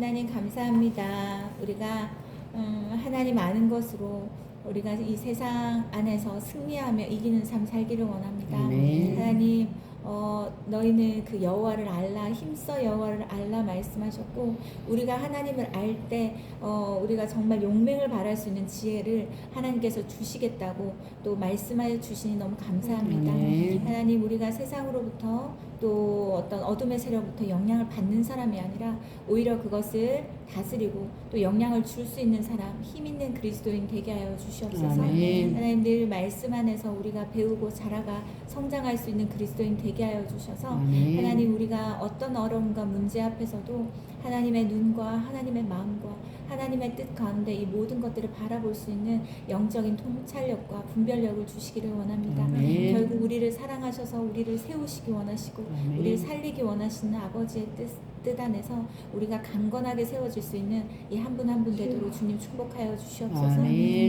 하나님 감사합니다. 우리가 하나님 아는 것으로 우리가 이 세상 안에서 승리하며 이기는 삶 살기를 원합니다. 하나님 너희는 그 여호와를 알라, 힘써 여호와를 알라 말씀하셨고, 우리가 하나님을 알 때 우리가 정말 용맹을 발할 수 있는 지혜를 하나님께서 주시겠다고 또 말씀하여 주시니 너무 감사합니다. 하나님, 우리가 세상으로부터 또 어떤 어둠의 세력부터 영향을 받는 사람이 아니라 오히려 그것을 다스리고 또 영향을 줄 수 있는 사람, 힘 있는 그리스도인 되게 하여 주시옵소서. 하나님, 늘 말씀 안에서 우리가 배우고 자라가 성장할 수 있는 그리스도인 되게 하여 주셔서 하나님, 우리가 어떤 어려움과 문제 앞에서도 하나님의 눈과 하나님의 마음과 하나님의 뜻 가운데 이 모든 것들을 바라볼 수 있는 영적인 통찰력과 분별력을 주시기를 원합니다. 결국 우리를 사랑하셔서 우리를 세우시기 원하시고 우리를 살리기 원하시는 아버지의 뜻 안에서 우리가 강건하게 세워질 수 있는 이 한 분 한 분 되도록 주님 축복하여 주시옵소서.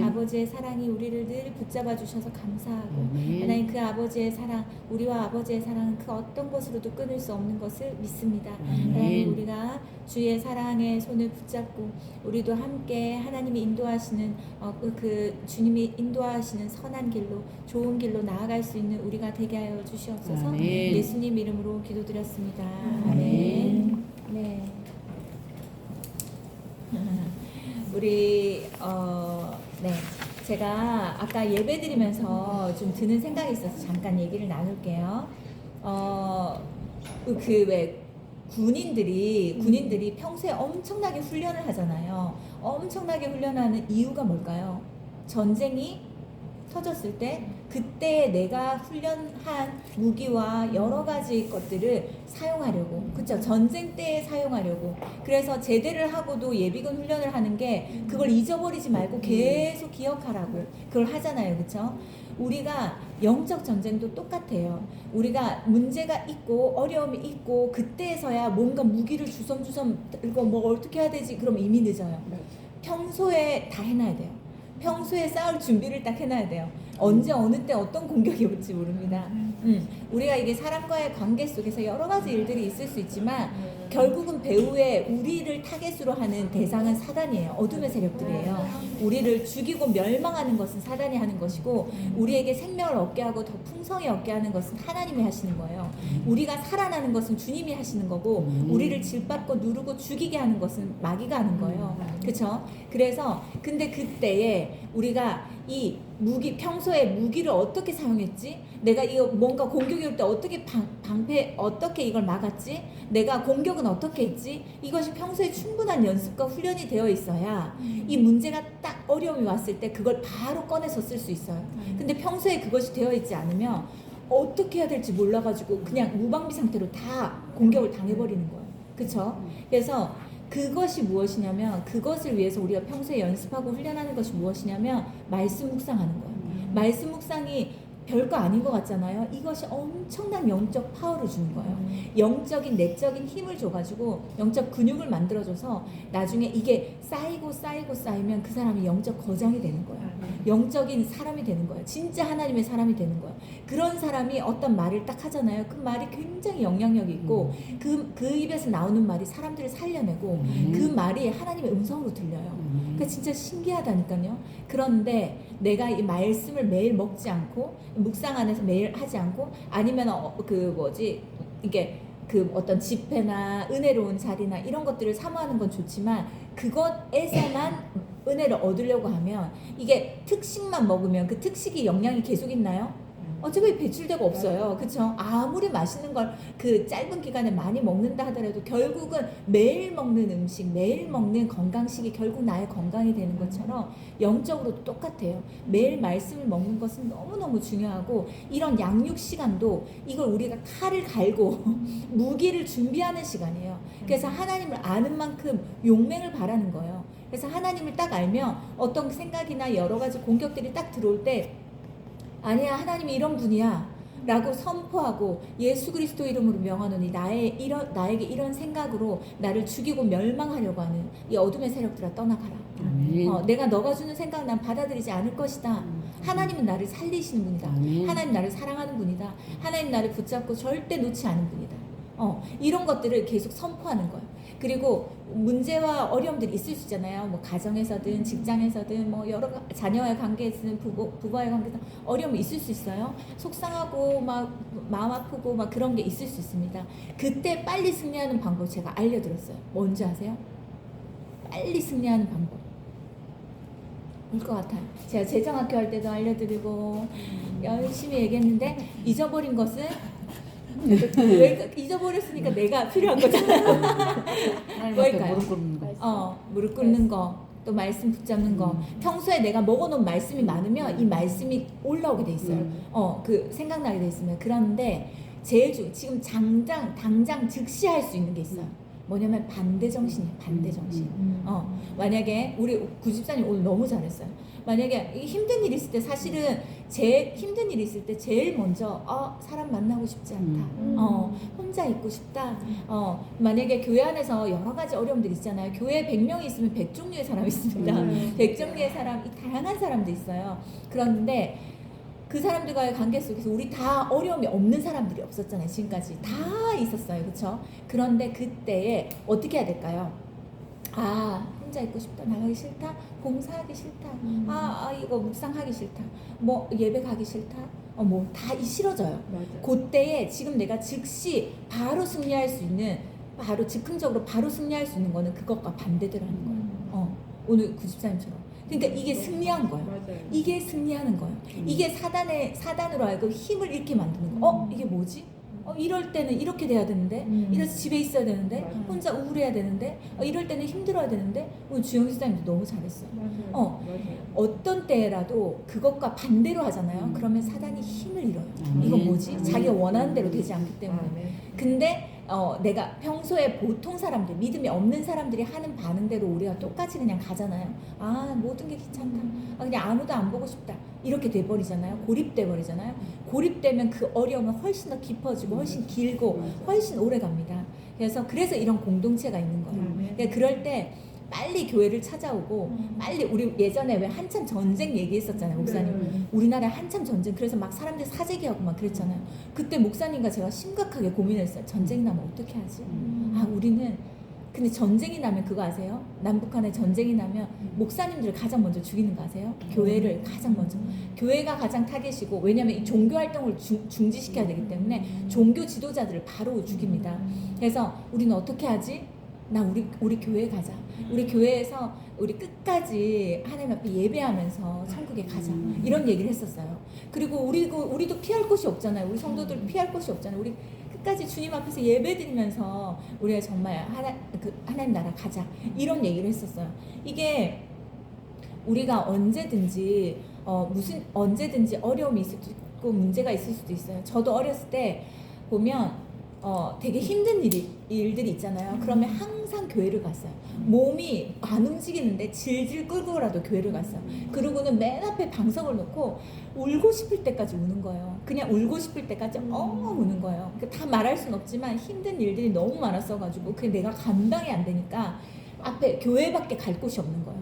아버지의 사랑이 우리를 늘 붙잡아 주셔서 감사하고 하나님, 그 아버지의 사랑, 우리와 아버지의 사랑은 그 어떤 것으로도 끊을 수 없는 것을 믿습니다. 하나님, 우리가 주의 사랑의 손을 붙잡고 우리도 함께 하나님이 인도하시는 그 주님이 인도하시는 선한 길로, 좋은 길로 나아갈 수 있는 우리가 되게 하여 주시옵소서. 예수님 이름으로 기도드렸습니다. 아멘. 네. 우리 네, 제가 아까 예배 드리면서 좀 드는 생각이 있어서 잠깐 얘기를 나눌게요. 그 왜 군인들이 평소에 엄청나게 훈련을 하잖아요. 엄청나게 훈련하는 이유가 뭘까요? 전쟁이 터졌을 때 그때 내가 훈련한 무기와 여러 가지 것들을 사용하려고, 그쵸? 전쟁 때에 사용하려고. 그래서 제대를 하고도 예비군 훈련을 하는 게 그걸 잊어버리지 말고 계속 기억하라고 그걸 하잖아요, 그쵸? 우리가 영적 전쟁도 똑같아요. 우리가 문제가 있고 어려움이 있고 그때서야 뭔가 무기를 주섬주섬 들고 뭐 어떻게 해야 되지? 그럼 이미 늦어요. 평소에 다 해놔야 돼요. 평소에 싸울 준비를 딱 해놔야 돼요. 언제 어느 때 어떤 공격이 올지 모릅니다. 우리가 이게 사람과의 관계 속에서 여러 가지 일들이 있을 수 있지만 결국은 배후에 우리를 타겟으로 하는 대상은 사단이에요. 어둠의 세력들이에요. 우리를 죽이고 멸망하는 것은 사단이 하는 것이고 우리에게 생명을 얻게 하고 더 풍성히 얻게 하는 것은 하나님이 하시는 거예요. 우리가 살아나는 것은 주님이 하시는 거고 우리를 질받고 누르고 죽이게 하는 것은 마귀가 하는 거예요. 그렇죠? 그래서 근데 그때에 우리가 이 무기, 평소에 무기를 어떻게 사용했지? 내가 이거 뭔가 공격이 올 때 어떻게 방패 어떻게 이걸 막았지? 내가 공격은 어떻게 했지? 이것이 평소에 충분한 연습과 훈련이 되어 있어야 이 문제가 딱 어려움이 왔을 때 그걸 바로 꺼내서 쓸 수 있어요. 근데 평소에 그것이 되어 있지 않으면 어떻게 해야 될지 몰라가지고 그냥 무방비 상태로 다 공격을 당해버리는 거예요. 그쵸? 그래서 그것이 무엇이냐면, 그것을 위해서 우리가 평소에 연습하고 훈련하는 것이 무엇이냐면 말씀 묵상하는 거예요. 말씀 묵상이 별거 아닌 것 같잖아요. 이것이 엄청난 영적 파워를 주는 거예요. 영적인 내적인 힘을 줘가지고 영적 근육을 만들어줘서 나중에 이게 쌓이면 그 사람이 영적 거장이 되는 거예요. 영적인 사람이 되는 거예요. 진짜 하나님의 사람이 되는 거예요. 그런 사람이 어떤 말을 딱 하잖아요. 그 말이 굉장히 영향력이 있고 그 입에서 나오는 말이 사람들을 살려내고 그 말이 하나님의 음성으로 들려요. 그러니까 진짜 신기하다니까요. 그런데 내가 이 말씀을 매일 먹지 않고 묵상 안에서 매일 하지 않고 아니면 이게 그 어떤 집회나 은혜로운 자리나 이런 것들을 사모하는 건 좋지만 그것에서만 은혜를 얻으려고 하면 이게 특식만 먹으면 그 특식이 영향이 계속 있나요? 어차피 배출되고 없어요. 그쵸? 아무리 맛있는 걸 그 짧은 기간에 많이 먹는다 하더라도 결국은 매일 먹는 음식, 매일 먹는 건강식이 결국 나의 건강이 되는 것처럼 영적으로도 똑같아요. 매일 말씀을 먹는 것은 너무너무 중요하고 이런 양육 시간도 이걸 우리가 칼을 갈고 무기를 준비하는 시간이에요. 그래서 하나님을 아는 만큼 용맹을 바라는 거예요. 그래서 하나님을 딱 알면 어떤 생각이나 여러 가지 공격들이 딱 들어올 때 아니야, 하나님이 이런 분이야 라고 선포하고 예수 그리스도 이름으로 명하노니 나에게 이런 생각으로 나를 죽이고 멸망하려고 하는 이 어둠의 세력들아 떠나가라. 내가 너가 주는 생각 난 받아들이지 않을 것이다. 하나님은 나를 살리시는 분이다. 하나님 나를 사랑하는 분이다. 하나님 나를 붙잡고 절대 놓지 않은 분이다. 이런 것들을 계속 선포하는 거예요. 그리고 문제와 어려움들이 있을 수 있잖아요. 뭐 가정에서든 직장에서든 뭐 여러 자녀와의 관계에서든 부부와의 관계에서 어려움이 있을 수 있어요. 속상하고 막 마음 아프고 막 그런 게 있을 수 있습니다. 그때 빨리 승리하는 방법 제가 알려드렸어요. 뭔지 아세요? 빨리 승리하는 방법. 올 것 같아요. 제가 재정학교 할 때도 알려드리고 열심히 얘기했는데 잊어버린 것은 왜 잊어버렸으니까 내가 필요한 거잖아요. 뭘까요? 무릎 꿇는 거. 무릎 꿇는 거, 또 말씀 붙잡는 거. 평소에 내가 먹어놓은 말씀이 많으면 이 말씀이 올라오게 돼 있어요. 그 생각나게 돼 있으면. 그런데 제일 지금 당장 즉시 할 수 있는 게 있어요. 뭐냐면 반대 정신이에요. 반대 정신. 만약에 우리 구집사님 오늘 너무 잘했어요. 만약에 힘든 일이 있을 때 사실은 제일 힘든 일이 있을 때 제일 먼저 사람 만나고 싶지 않다. 혼자 있고 싶다. 만약에 교회 안에서 여러 가지 어려움들이 있잖아요. 교회에 100명이 있으면 100종류의 사람이 있습니다. 100종류의 사람, 다양한 사람도 있어요. 그런데 그 사람들과의 관계 속에서 우리 다 어려움이 없는 사람들이 없었잖아요. 지금까지 다 있었어요. 그렇죠? 그런데 그때에 어떻게 해야 될까요? 혼자 있고 싶다, 나가기 싫다, 봉사하기 싫다, 이거 묵상하기 싫다, 뭐 예배 가기 싫다, 뭐 다 싫어져요. 맞아. 그때에 지금 내가 즉시 바로 승리할 수 있는, 바로 즉흥적으로 바로 승리할 수 있는 거는 그것과 반대대로 하는 거예요. 오늘 구집사님처럼. 그러니까 이게 승리한 거예요. 맞아요. 이게 승리하는 거예요. 이게 사단으로 알고 힘을 잃게 만드는 거예요. 이게 뭐지? 이럴 때는 이렇게 돼야 되는데, 이래서 집에 있어야 되는데, 맞아요. 혼자 우울해야 되는데, 이럴 때는 힘들어야 되는데. 오늘 주영지 사님도 너무 잘했어요. 맞아요. 어떤 때라도 그것과 반대로 하잖아요. 그러면 사단이 힘을 잃어요. 이거 뭐지? 자기가 원하는 대로 되지 않기 때문에. 근데 내가 평소에 보통 사람들, 믿음이 없는 사람들이 하는 반응대로 우리가 똑같이 그냥 가잖아요. 모든 게 귀찮다. 그냥 아무도 안 보고 싶다. 이렇게 돼버리잖아요. 고립돼 버리잖아요. 고립되면 그 어려움은 훨씬 더 깊어지고 훨씬 길고 훨씬 오래 갑니다. 그래서 이런 공동체가 있는 거예요. 그러니까 그럴 때 빨리 교회를 찾아오고 빨리 우리 예전에 왜 한참 전쟁 얘기했었잖아요. 목사님. 우리나라에 한참 전쟁, 그래서 막 사람들 사재기하고 막 그랬잖아요. 그때 목사님과 제가 심각하게 고민했어요. 전쟁 나면 어떻게 하지? 우리는 근데 전쟁이 나면 그거 아세요? 남북한에 전쟁이 나면 목사님들을 가장 먼저 죽이는 거 아세요? 교회를 가장 먼저. 교회가 가장 타겟이고, 왜냐면 이 종교 활동을 중지시켜야 되기 때문에 종교 지도자들을 바로 죽입니다. 그래서 우리는 어떻게 하지? 우리 교회에 가자. 우리 교회에서 우리 끝까지 하나님 앞에 예배하면서 천국에 가자. 이런 얘기를 했었어요. 그리고 우리도 피할 곳이 없잖아요. 우리 성도들 피할 곳이 없잖아요. 우리 끝까지 주님 앞에서 예배드리면서 우리가 정말 하나님 나라 가자. 이런 얘기를 했었어요. 이게 우리가 언제든지 언제든지 어려움이 있을 수도 있고 문제가 있을 수도 있어요. 저도 어렸을 때 보면 되게 힘든 일들이 있잖아요. 그러면 항상 교회를 갔어요. 몸이 안 움직이는데 질질 끌고라도 교회를 갔어요. 그러고는 맨 앞에 방석을 놓고 울고 싶을 때까지 우는 거예요. 그냥 울고 싶을 때까지 우는 거예요. 다 말할 순 없지만 힘든 일들이 너무 많았어가지고 그게 내가 감당이 안 되니까 앞에 교회밖에 갈 곳이 없는 거예요.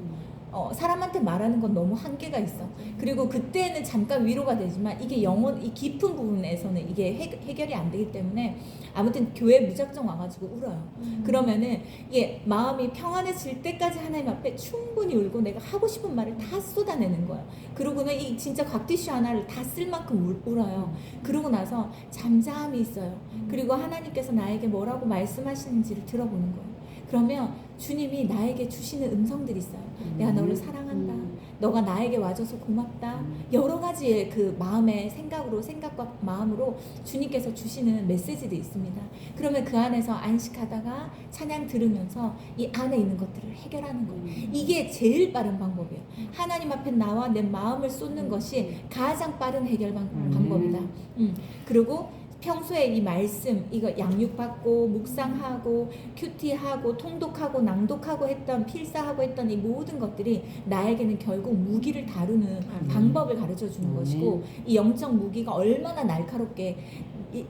사람한테 말하는 건 너무 한계가 있어. 그리고 그때는 잠깐 위로가 되지만 이게 이 깊은 부분에서는 이게 해결이 안 되기 때문에 아무튼 교회 무작정 와가지고 울어요. 그러면은 이게 마음이 평안해질 때까지 하나님 앞에 충분히 울고 내가 하고 싶은 말을 다 쏟아내는 거예요. 그러고는 이 진짜 곽티슈 하나를 다 쓸 만큼 울어요. 그러고 나서 잠잠히 있어요. 그리고 하나님께서 나에게 뭐라고 말씀하시는지를 들어보는 거예요. 그러면 주님이 나에게 주시는 음성들이 있어요. 내가 너를 사랑한다. 너가 나에게 와줘서 고맙다. 여러 가지의 그 생각과 마음으로 주님께서 주시는 메시지들이 있습니다. 그러면 그 안에서 안식하다가 찬양 들으면서 이 안에 있는 것들을 해결하는 거예요. 이게 제일 빠른 방법이에요. 하나님 앞에 나와 내 마음을 쏟는 것이 가장 빠른 해결 방법이다. 그리고 평소에 이 말씀 이거 양육받고 묵상하고 큐티하고 통독하고 낭독하고 했던 필사하고 했던 이 모든 것들이 나에게는 결국 무기를 다루는 방법을 가르쳐 주는 것이고 이 영적 무기가 얼마나 날카롭게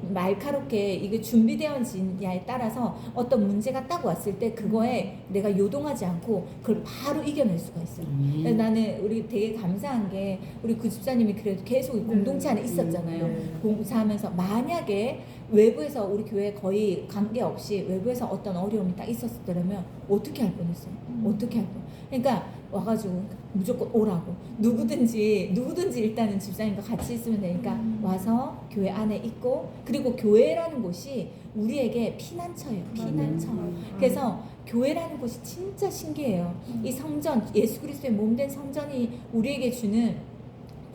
날카롭게 이게 준비되어지냐에 따라서 어떤 문제가 딱 왔을 때 그거에 내가 요동하지 않고 그걸 바로 이겨낼 수가 있어요. 그래서 나는 우리 되게 감사한 게 우리 구집사님이 그래도 계속 공동체 안에 있었잖아요. 공사하면서 만약에 외부에서 우리 교회 거의 관계없이 외부에서 어떤 어려움이 딱 있었더라면 어떻게 할 뻔했어요. 어떻게 할 뻔. 그러니까 와가지고 무조건 오라고 누구든지 일단은 집사님과 같이 있으면 되니까 와서 교회 안에 있고, 그리고 교회라는 곳이 우리에게 피난처예요. 피난처. 그래서 교회라는 곳이 진짜 신기해요. 이 성전, 예수 그리스도의 몸된 성전이 우리에게 주는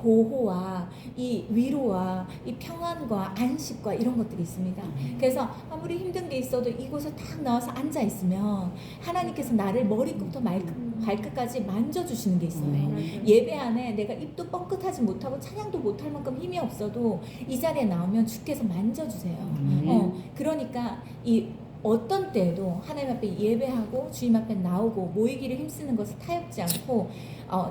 보호와 이 위로와 이 평안과 안식과 이런 것들이 있습니다. 그래서 아무리 힘든 게 있어도 이곳에 딱 나와서 앉아 있으면 하나님께서 나를 머리끝부터 발끝까지 만져주시는 게 있어요. 예배 안에 내가 입도 뻥끗하지 못하고 찬양도 못할 만큼 힘이 없어도 이 자리에 나오면 주께서 만져주세요. 그러니까 이 어떤 때에도 하나님 앞에 예배하고 주님 앞에 나오고 모이기를 힘쓰는 것을 타협지 않고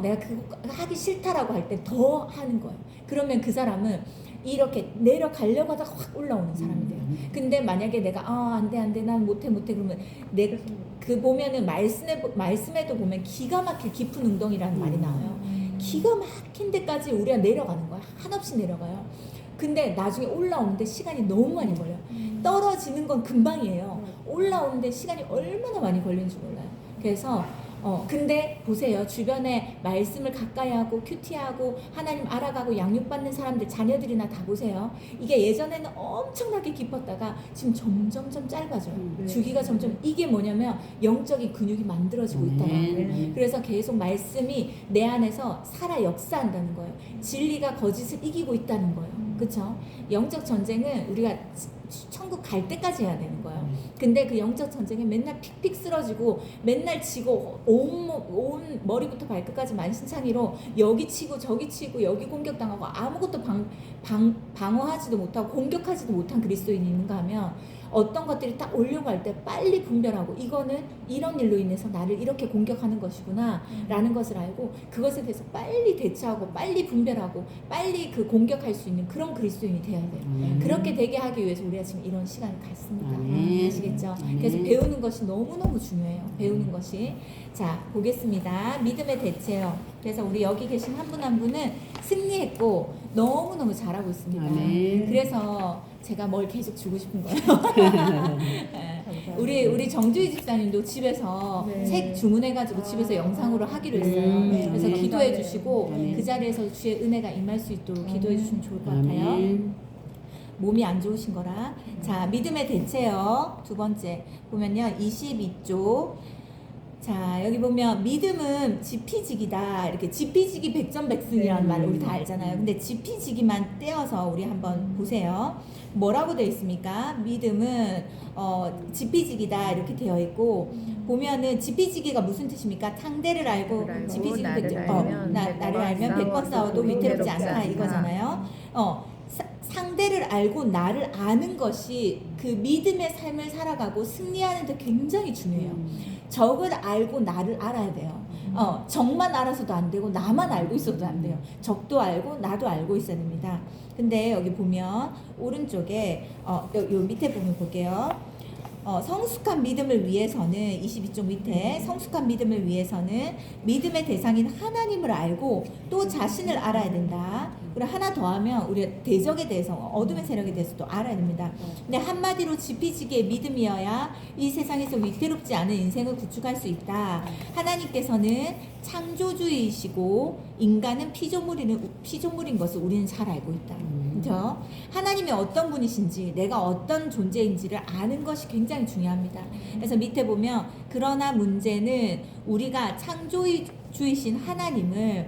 내가 그거 하기 싫다라고 할 때 더 하는 거예요. 그러면 그 사람은 이렇게 내려가려고 하다가 확 올라오는 사람이 돼요. 근데 만약에 내가 안돼 난 못해 그러면 내가 그 보면은 말씀에도 보면 기가 막힐 깊은 운동이라는 말이 나와요. 기가 막힌 데까지 우리가 내려가는 거야. 한없이 내려가요. 근데 나중에 올라오는데 시간이 너무 많이 걸려요. 떨어지는 건 금방이에요. 올라오는데 시간이 얼마나 많이 걸리는지 몰라요. 그래서 근데 보세요. 주변에 말씀을 가까이 하고 큐티하고 하나님 알아가고 양육받는 사람들, 자녀들이나 다 보세요. 이게 예전에는 엄청나게 깊었다가 지금 점점점 짧아져요. 주기가 점점, 이게 뭐냐면 영적인 근육이 만들어지고 있다는 거예요. 그래서 계속 말씀이 내 안에서 살아 역사한다는 거예요. 진리가 거짓을 이기고 있다는 거예요. 그렇죠? 영적 전쟁은 우리가 천국 갈 때까지 해야 되는 거예요. 근데 그 영적 전쟁에 맨날 픽픽 쓰러지고 맨날 지고 온 머리부터 발끝까지 만신창이로 여기 치고 저기 치고 여기 공격당하고 아무것도 방어하지도 못하고 공격하지도 못한 그리스도인이 있는가 하면 어떤 것들이 딱 오려고 할 때 빨리 분별하고 이거는 이런 일로 인해서 나를 이렇게 공격하는 것이구나 라는 것을 알고 그것에 대해서 빨리 대처하고 빨리 분별하고 빨리 그 공격할 수 있는 그런 그리스도인이 되어야 돼요. 그렇게 되게 하기 위해서 우리가 지금 이런 시간을 갖습니다. 아시겠죠? 그래서 배우는 것이 너무너무 중요해요. 배우는 것이. 자, 보겠습니다. 믿음의 대체요. 그래서 우리 여기 계신 한 분 한 분은 승리했고 너무너무 잘하고 있습니다. 그래서 제가 뭘 계속 주고 싶은 거예요. 우리 정주희 집사님도 집에서 책 주문해가지고 집에서 영상으로 하기로 했어요. 그래서 기도해 주시고 그 자리에서 주의 은혜가 임할 수 있도록 기도해 주시면 좋을 것 같아요. 몸이 안 좋으신 거라. 자, 믿음의 대체요. 두 번째 보면요, 22쪽. 자, 여기 보면 믿음은 지피지기다. 이렇게 지피지기 백전백승이라는 말을 우리 다 알잖아요. 근데 지피지기만 떼어서 우리 한번 보세요. 뭐라고 되어 있습니까? 믿음은 지피지기다 이렇게 되어 있고, 보면은 지피지기가 무슨 뜻입니까? 상대를 알고 지피지기 나를 알면 100번 싸워도 위태롭지 않다 이거잖아요. 상대를 알고 나를 아는 것이 그 믿음의 삶을 살아가고 승리하는 데 굉장히 중요해요. 적을 알고 나를 알아야 돼요. 적만 알아서도 안 되고 나만 알고 있어도 안 돼요. 적도 알고 나도 알고 있어야 됩니다. 근데 여기 보면 오른쪽에 요 밑에 보면 볼게요. 성숙한 믿음을 위해서는 22쪽 밑에 성숙한 믿음을 위해서는 믿음의 대상인 하나님을 알고 또 자신을 알아야 된다. 그리고 하나 더 하면 우리가 대적에 대해서 어둠의 세력에 대해서도 알아야 됩니다. 근데 한마디로 지피지기의 믿음이어야 이 세상에서 위태롭지 않은 인생을 구축할 수 있다. 하나님께서는 창조주이시고 인간은 피조물인 것을 우리는 잘 알고 있다. 그렇죠? 하나님이 어떤 분이신지 내가 어떤 존재인지를 아는 것이 굉장히 중요합니다. 그래서 밑에 보면 그러나 문제는 우리가 창조주이신 하나님을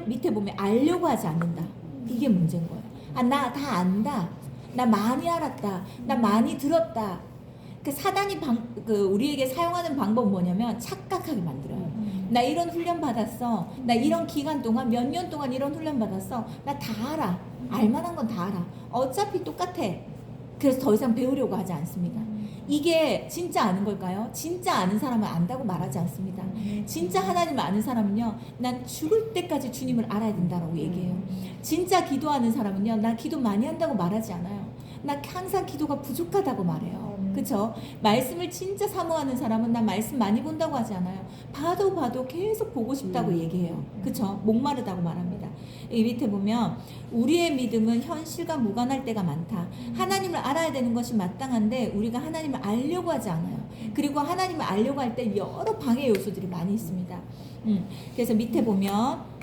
밑에 보면 알려고 하지 않는다. 이게 문제인 거예요. 나 다 안다. 나 많이 알았다. 나 많이 들었다. 그 사단이 우리에게 사용하는 방법은 뭐냐면 착각하게 만들어요. 나 이런 훈련 받았어. 나 이런 기간 동안 몇 년 동안 이런 훈련 받았어. 나 다 알아. 알만한 건 다 알아. 어차피 똑같아. 그래서 더 이상 배우려고 하지 않습니다. 이게 진짜 아는 걸까요? 진짜 아는 사람은 안다고 말하지 않습니다. 진짜 하나님을 아는 사람은요, 난 죽을 때까지 주님을 알아야 된다라고 얘기해요. 진짜 기도하는 사람은요, 나 기도 많이 한다고 말하지 않아요. 나 항상 기도가 부족하다고 말해요. 그쵸? 말씀을 진짜 사모하는 사람은 나 말씀 많이 본다고 하지 않아요. 봐도 계속 보고 싶다고 얘기해요. 그쵸? 목마르다고 말합니다. 이 밑에 보면 우리의 믿음은 현실과 무관할 때가 많다. 하나님을 알아야 되는 것이 마땅한데 우리가 하나님을 알려고 하지 않아요. 그리고 하나님을 알려고 할 때 여러 방해 요소들이 많이 있습니다. 그래서 밑에 보면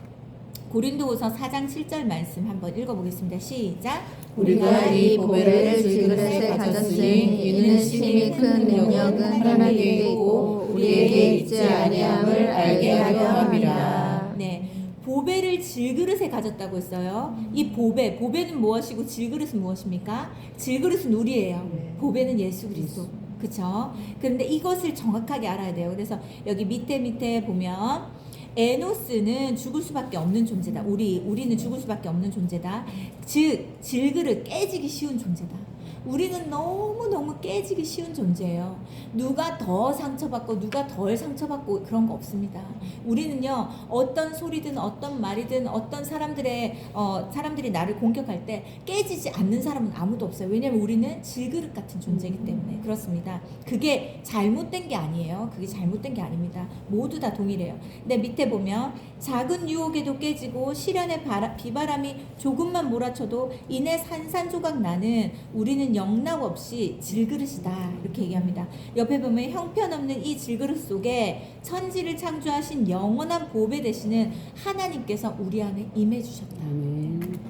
고린도후서 4장 7절 말씀 한번 읽어보겠습니다. 시작. 우리가 이 보배를 질그릇에 가졌으니 이는 심히 큰 능력은 하나님께 있고 우리에게 있지 아니함을 알게 하려 함이라. 네, 보배를 질그릇에 가졌다고 했어요. 이 보배는 무엇이고 질그릇은 무엇입니까? 질그릇은 우리예요. 보배는 예수 그리스도. 그쵸? 그런데 이것을 정확하게 알아야 돼요. 그래서 여기 밑에 보면 에노스는 죽을 수밖에 없는 존재다. 우리는 죽을 수밖에 없는 존재다. 즉 질그릇 깨지기 쉬운 존재다. 우리는 너무너무 깨지기 쉬운 존재예요. 누가 더 상처받고 누가 덜 상처받고 그런 거 없습니다. 우리는요, 어떤 소리든 어떤 말이든 어떤 사람들이 나를 공격할 때 깨지지 않는 사람은 아무도 없어요. 왜냐하면 우리는 질그릇 같은 존재이기 때문에. 그렇습니다. 그게 잘못된 게 아니에요. 그게 잘못된 게 아닙니다. 모두 다 동일해요. 근데 밑에 보면 작은 유혹에도 깨지고 시련의 비바람이 조금만 몰아쳐도 이내 산산조각 나는 우리는 영락 없이 질그릇이다, 이렇게 얘기합니다. 옆에 보면 형편없는 이 질그릇 속에 천지를 창조하신 영원한 보배 되시는 하나님께서 우리 안에 임해 주셨다.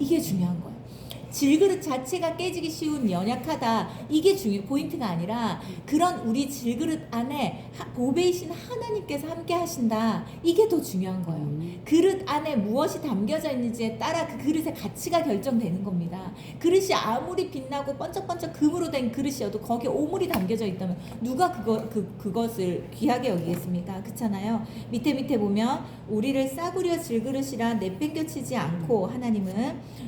이게 중요한 거예요. 질그릇 자체가 깨지기 쉬운 연약하다, 이게 포인트가 아니라 그런 우리 질그릇 안에 보배이신 하나님께서 함께 하신다, 이게 더 중요한 거예요. 그릇 안에 무엇이 담겨져 있는지에 따라 그 그릇의 가치가 결정되는 겁니다. 그릇이 아무리 빛나고 번쩍번쩍 금으로 된 그릇이어도 거기에 오물이 담겨져 있다면 누가 그것을 귀하게 여기겠습니까? 그렇잖아요. 밑에 보면 우리를 싸구려 질그릇이라 내팽겨치지 않고 하나님은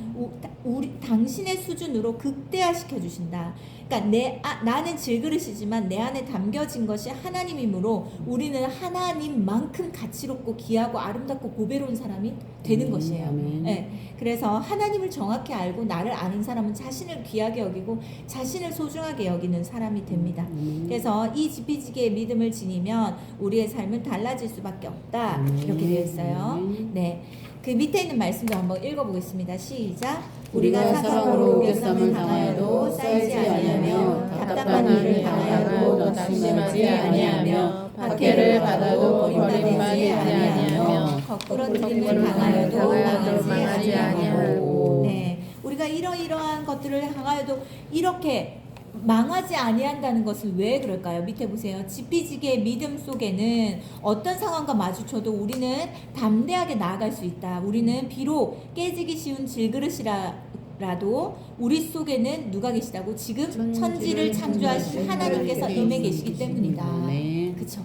당신의 수준으로 극대화시켜 주신다. 그러니까 나는 질그릇이지만 내 안에 담겨진 것이 하나님이므로 우리는 하나님만큼 가치롭고 귀하고 아름답고 보배로운 사람이 되는 것이에요. 네. 그래서 하나님을 정확히 알고 나를 아는 사람은 자신을 귀하게 여기고 자신을 소중하게 여기는 사람이 됩니다. 그래서 이 지피지기의 믿음을 지니면 우리의 삶은 달라질 수밖에 없다, 이렇게 되어 있어요. 네. 그 밑에 있는 말씀도 한번 읽어보겠습니다. 시작. 우리가 사방으로 우겨쌈을 당하여도 쌓이지 아니하며 답답한 일을 당하여도 낙심하지 아니하며 박해를 받아도 버림받지 아니하며 거꾸러뜨림을 당하여도 망하지 아니하고. 네, 우리가 이러이러한 것들을 당하여도 이렇게 망하지 아니한다는 것은 왜 그럴까요? 밑에 보세요. 지피지기의 믿음 속에는 어떤 상황과 마주쳐도 우리는 담대하게 나아갈 수 있다. 우리는 비록 깨지기 쉬운 질그릇이라도 우리 속에는 누가 계시다고? 지금 천지를 창조하신 하나님께서 임해 계시기 때문이다. 그쵸?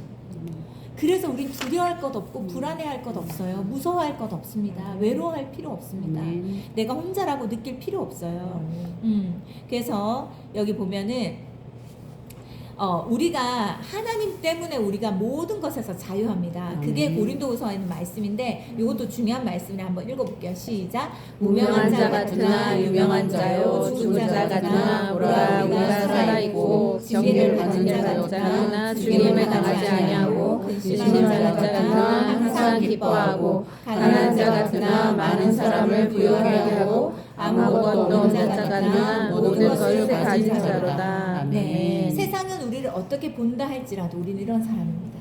그래서 우린 두려워할 것 없고 불안해할 것 없어요. 무서워할 것 없습니다. 외로워할 필요 없습니다. 내가 혼자라고 느낄 필요 없어요. 그래서 여기 보면은 우리가 하나님 때문에 우리가 모든 것에서 자유합니다. 그게 고린도후서에 있는 말씀인데 이것도 중요한 말씀을 한번 읽어볼게요. 시작. 무명한 자 같으나 유명한 자요, 죽은 자 같으나 보라 우리가 살아있고 경계를 받는 자 같으나 죽임을 당하지 아니하고 근심하는 자 같으나 항상 기뻐하고 가난한 자 같으나 많은 사람을 부유하게 하고 아무것도 없는 자 같으나 모든 것을 가진 자로다. 네. 세상은 우리를 어떻게 본다 할지라도 우리는 이런 사람입니다.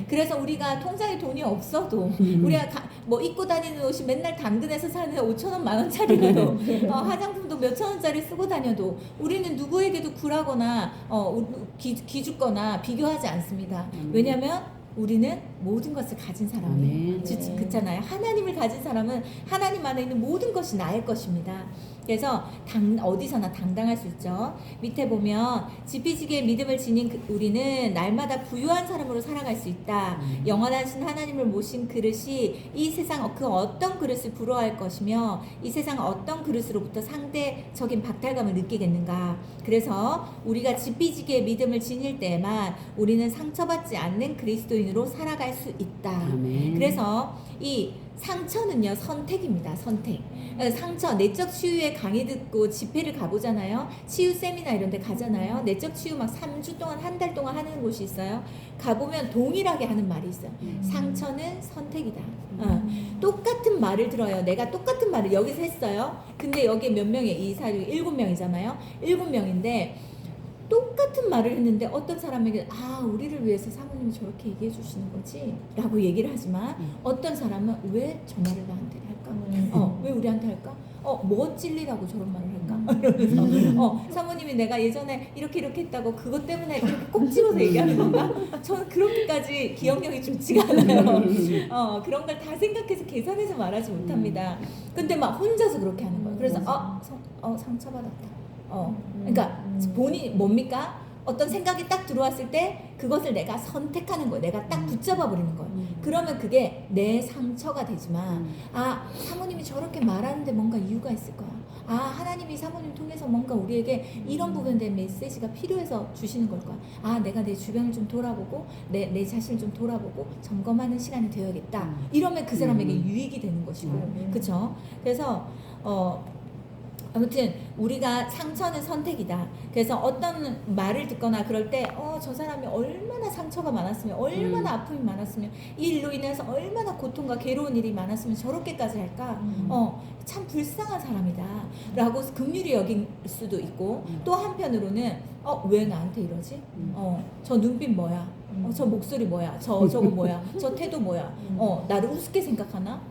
그래서 우리가 통장에 돈이 없어도 우리가 뭐 입고 다니는 옷이 맨날 당근에서 사는 5,000원, 10,000원짜리라도 화장품도 몇천 원짜리 쓰고 다녀도 우리는 누구에게도 굴하거나 기죽거나 비교하지 않습니다. 왜냐하면 우리는 모든 것을 가진 사람이에요. 아멘. 그렇잖아요. 하나님을 가진 사람은 하나님 안에 있는 모든 것이 나의 것입니다. 그래서 어디서나 당당할 수 있죠. 밑에 보면 지피지기의 믿음을 지닌 우리는 날마다 부유한 사람으로 살아갈 수 있다. 영원하신 하나님을 모신 그릇이 이 세상 그 어떤 그릇을 부러워할 것이며 이 세상 어떤 그릇으로부터 상대적인 박탈감을 느끼겠는가. 그래서 우리가 지피지기의 믿음을 지닐 때만 우리는 상처받지 않는 그리스도인으로 살아갈 수 있다. 아멘. 그래서 이 상처는요, 선택입니다. 선택. 상처, 내적 치유의 강의 듣고 집회를 가보잖아요. 치유 세미나 이런 데 가잖아요. 내적 치유 막 3주 동안, 한 달 동안 하는 곳이 있어요. 가보면 동일하게 하는 말이 있어요. 상처는 선택이다. 똑같은 말을 들어요. 내가 똑같은 말을 여기서 했어요. 근데 여기에 몇 명이, 이 사람이 7명이잖아요. 7명인데 똑같은 말을 했는데 어떤 사람에게 우리를 위해서 사모님이 저렇게 얘기해 주시는 거지 라고 얘기를 하지만 어떤 사람은 왜 저 말을 나한테 할까? 왜 우리한테 할까? 뭐 찔리라고 저런 말을 할까? 이러면서 사모님이 내가 예전에 이렇게 했다고 그것 때문에 이렇게 꼭 집어서 얘기하는 건가? 저는 그렇게까지 기억력이 좋지가 않아요. 그런 걸 다 생각해서 계산해서 말하지 못합니다. 근데 막 혼자서 그렇게 하는 거예요. 그래서 상처받았다. 그러니까 본인이 뭡니까? 어떤 생각이 딱 들어왔을 때 그것을 내가 선택하는 거예요. 내가 딱 붙잡아 버리는 거예요. 그러면 그게 내 상처가 되지만 사모님이 저렇게 말하는데 뭔가 이유가 있을 거야. 하나님이 사모님 통해서 뭔가 우리에게 이런 부분에 대한 메시지가 필요해서 주시는 걸 거야. 내가 내 주변을 좀 돌아보고 내 자신을 좀 돌아보고 점검하는 시간이 되어야겠다. 이러면 그 사람에게 유익이 되는 것이고, 그렇죠? 그래서 아무튼 우리가 상처는 선택이다. 그래서 어떤 말을 듣거나 그럴 때 저 사람이 얼마나 상처가 많았으면 얼마나 아픔이 많았으면 이 일로 인해서 얼마나 고통과 괴로운 일이 많았으면 저렇게까지 할까? 참 불쌍한 사람이다 라고 긍휼히 여길 수도 있고 또 한편으로는 왜 나한테 이러지? 저 눈빛 뭐야? 저 목소리 뭐야? 저거 뭐야? 저 태도 뭐야? 나를 우습게 생각하나?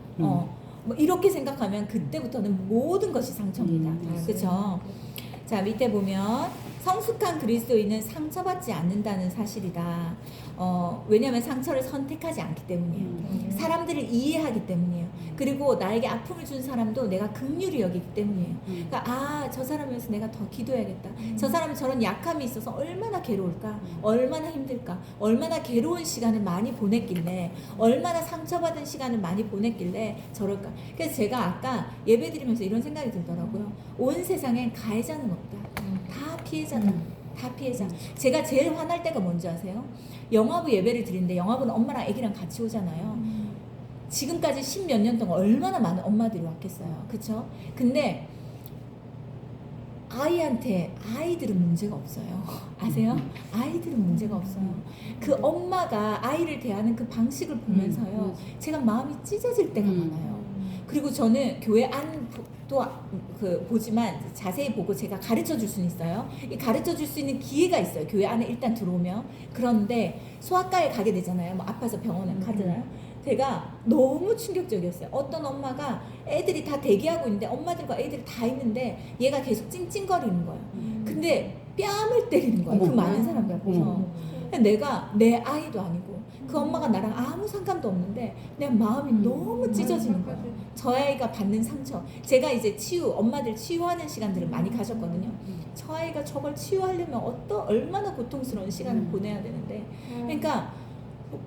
뭐 이렇게 생각하면 그때부터는 모든 것이 상처입니다. 그렇죠? 자, 밑에 보면 성숙한 그리스도인은 상처받지 않는다는 사실이다. 왜냐하면 상처를 선택하지 않기 때문이에요. 사람들을 이해하기 때문이에요. 그리고 나에게 아픔을 준 사람도 내가 긍휼히 여기기 때문이에요. 그러니까 저 사람을 위해서 내가 더 기도해야겠다. 저 사람은 저런 약함이 있어서 얼마나 괴로울까? 얼마나 힘들까? 얼마나 괴로운 시간을 많이 보냈길래 얼마나 상처받은 시간을 많이 보냈길래 저럴까? 그래서 제가 아까 예배드리면서 이런 생각이 들더라고요. 온 세상엔 가해자는 없다. 다 피해자다. 다 피해자. 제가 제일 화날 때가 뭔지 아세요? 영화부 예배를 드리는데 영화부는 엄마랑 아기랑 같이 오잖아요. 지금까지 10몇 년 동안 얼마나 많은 엄마들이 왔겠어요. 그쵸? 근데 아이들은 문제가 없어요. 아세요? 아이들은 문제가 없어요. 그 엄마가 아이를 대하는 그 방식을 보면서요. 제가 마음이 찢어질 때가 많아요. 그리고 저는 교회 안도 보지만 자세히 보고 제가 가르쳐 줄 수는 있어요. 이 가르쳐 줄 수 있는 기회가 있어요. 교회 안에 일단 들어오면. 그런데 소아과에 가게 되잖아요. 뭐 아파서 병원에 가잖아요. 제가 너무 충격적이었어요. 어떤 엄마가 애들이 다 대기하고 있는데 엄마들과 애들이 다 있는데 얘가 계속 찡찡거리는 거예요. 근데 뺨을 때리는 거예요. 그 많은 사람들 앞에서. 내가 내 아이도 아니고 그 엄마가 나랑 아무 상관도 없는데 내 마음이 너무 찢어지는 거예요. 저 아이가 받는 상처. 제가 이제 엄마들 치유하는 시간들을 많이 가졌거든요. 저 아이가 저걸 치유하려면 얼마나 고통스러운 시간을 보내야 되는데. 그러니까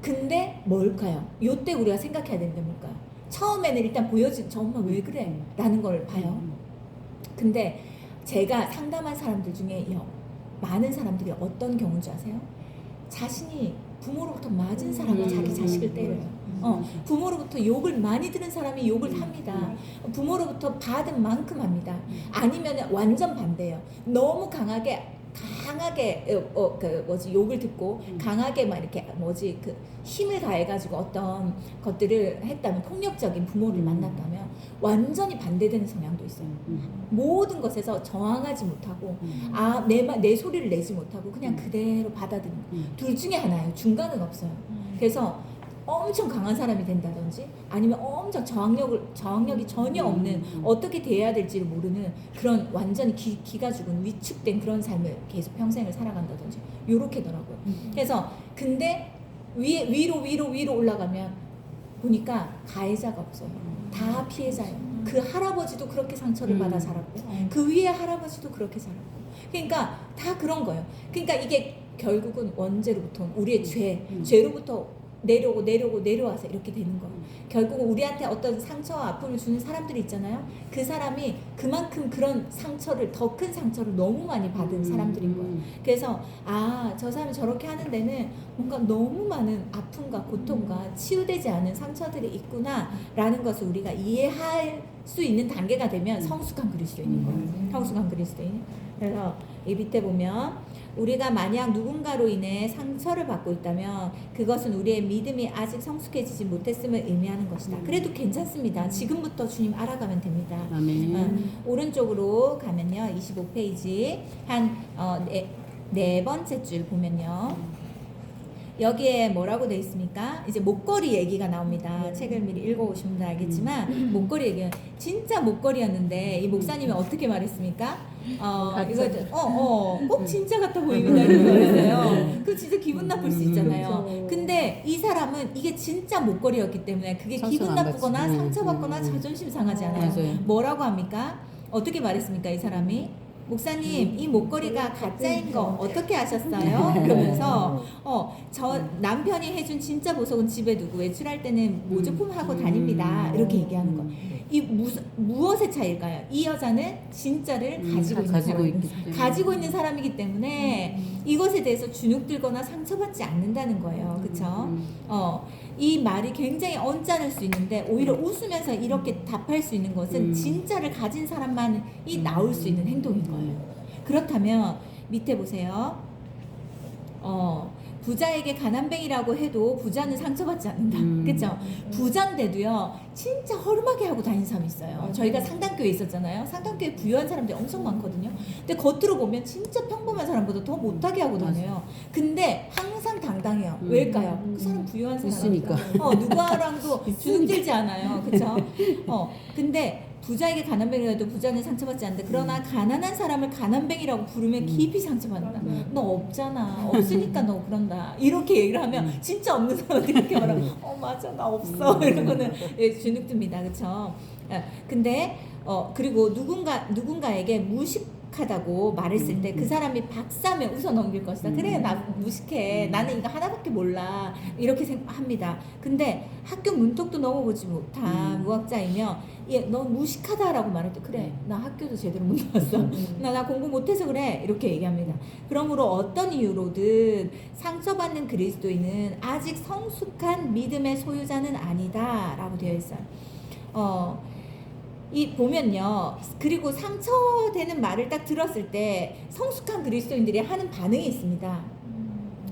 근데 뭘까요? 요때 우리가 생각해야 되는 게 뭘까요? 처음에는 일단 보여진 저 엄마 왜 그래? 라는 걸 봐요. 근데 제가 상담한 사람들 중에 많은 사람들이 어떤 경우인 줄 아세요? 자신이 부모로부터 맞은 사람이 자기 자식을 때려요. 부모로부터 욕을 많이 들은 사람이 욕을 합니다. 부모로부터 받은 만큼 합니다. 아니면 완전 반대예요. 너무 강하게 욕을 듣고 강하게 막 이렇게 힘을 가해가지고 어떤 것들을 했다면 폭력적인 부모를 만났다면 완전히 반대되는 성향도 있어요. 모든 것에서 저항하지 못하고 내 소리를 내지 못하고 그냥 그대로 받아들이는 둘 중에 하나예요. 중간은 없어요. 그래서 엄청 강한 사람이 된다든지 아니면 엄청 저항력이 전혀 없는 어떻게 대해야 될지를 모르는 그런 완전히 기가 죽은 위축된 그런 삶을 계속 평생을 살아간다든지 요렇게더라고요. 그래서 근데 위로 올라가면 보니까 가해자가 없어요. 다 피해자예요. 그 할아버지도 그렇게 상처를 받아 자랐고 그 위에 할아버지도 그렇게 자랐고 그러니까 다 그런 거예요. 그러니까 이게 결국은 원죄로부터 우리의 죄로부터 내려와서 이렇게 되는 거예요. 결국은 우리한테 어떤 상처와 아픔을 주는 사람들이 있잖아요. 그 사람이 그만큼 그런 상처를 더 큰 상처를 너무 많이 받은 사람들인 거예요. 그래서 저 사람이 저렇게 하는 데는 뭔가 너무 많은 아픔과 고통과 치유되지 않은 상처들이 있구나라는 것을 우리가 이해할 수 있는 단계가 되면 성숙한 그리스도인인 거예요. 성숙한 그리스도인. 그래서 이 밑에 보면 우리가 만약 누군가로 인해 상처를 받고 있다면 그것은 우리의 믿음이 아직 성숙해지지 못했음을 의미하는 것이다. 그래도 괜찮습니다. 지금부터 주님 알아가면 됩니다. 아멘. 오른쪽으로 가면요. 25페이지 네 번째 줄 보면요. 여기에 뭐라고 되어 있습니까? 이제 목걸이 얘기가 나옵니다. 책을 미리 읽어오신 분들 알겠지만 목걸이 얘기는 진짜 목걸이였는데 이 목사님이 어떻게 말했습니까? 이거 꼭 진짜 같아 보입니다. 이렇게 말했어요. 그 진짜 기분 나쁠 수 있잖아요. 근데 이 사람은 이게 진짜 목걸이였기 때문에 그게 기분 나쁘거나 상처받거나 자존심 상하지 않아요. 맞아요. 뭐라고 합니까? 어떻게 말했습니까? 이 사람이? 목사님, 이 목걸이가 가짜인 거 어떻게 아셨어요? 그러면서 저 남편이 해준 진짜 보석은 집에 두고 외출할 때는 모조품하고 다닙니다. 이렇게 얘기하는 거. 이 무엇의 차이일까요? 이 여자는 진짜를 가지고 있는 사람이기 때문에 이것에 대해서 주눅들거나 상처받지 않는다는 거예요. 그렇죠? 이 말이 굉장히 언짢을 수 있는데 오히려 웃으면서 이렇게 답할 수 있는 것은 진짜를 가진 사람만이 나올 수 있는 행동인 거예요. 그렇다면 밑에 보세요. 부자에게 가난뱅이라고 해도 부자는 상처받지 않는다. 그렇죠? 부자인데도요 진짜 허름하게 하고 다니는 사람이 있어요. 저희가 상담교회 있었잖아요. 상담교회 부유한 사람들이 엄청 많거든요. 근데 겉으로 보면 진짜 평범한 사람보다 더 못하게 하고 다녀요. 근데 항상 당당해요. 왜일까요? 그 사람 부유한 사람이니까. 누구랑도 주눅들지 않아요. 그렇죠? 근데 부자에게 가난뱅이라도 부자는 상처받지 않는다. 그러나 가난한 사람을 가난뱅이라고 부르면 깊이 상처받는다. 너 없잖아. 없으니까 너 그런다. 이렇게 얘기를 하면 진짜 없는 사람한테 그렇게 말하면 맞아 나 없어. 이러면은 주눅듭니다. 그렇죠? 근데 그리고 누군가에게 무식하다고 말했을 때 그 사람이 박사면 웃어 넘길 것이다. 그래 나 무식해. 나는 이거 하나밖에 몰라. 이렇게 생각합니다. 근데 학교 문턱도 넘어보지 못한 무학자이며 너 무식하다라고 말할 때 그래 나 학교도 제대로 못 나왔어. 나 공부 못해서 그래. 이렇게 얘기합니다. 그러므로 어떤 이유로든 상처받는 그리스도인은 아직 성숙한 믿음의 소유자는 아니다라고 되어 있어요. 이 보면요. 그리고 상처되는 말을 딱 들었을 때 성숙한 그리스도인들이 하는 반응이 있습니다.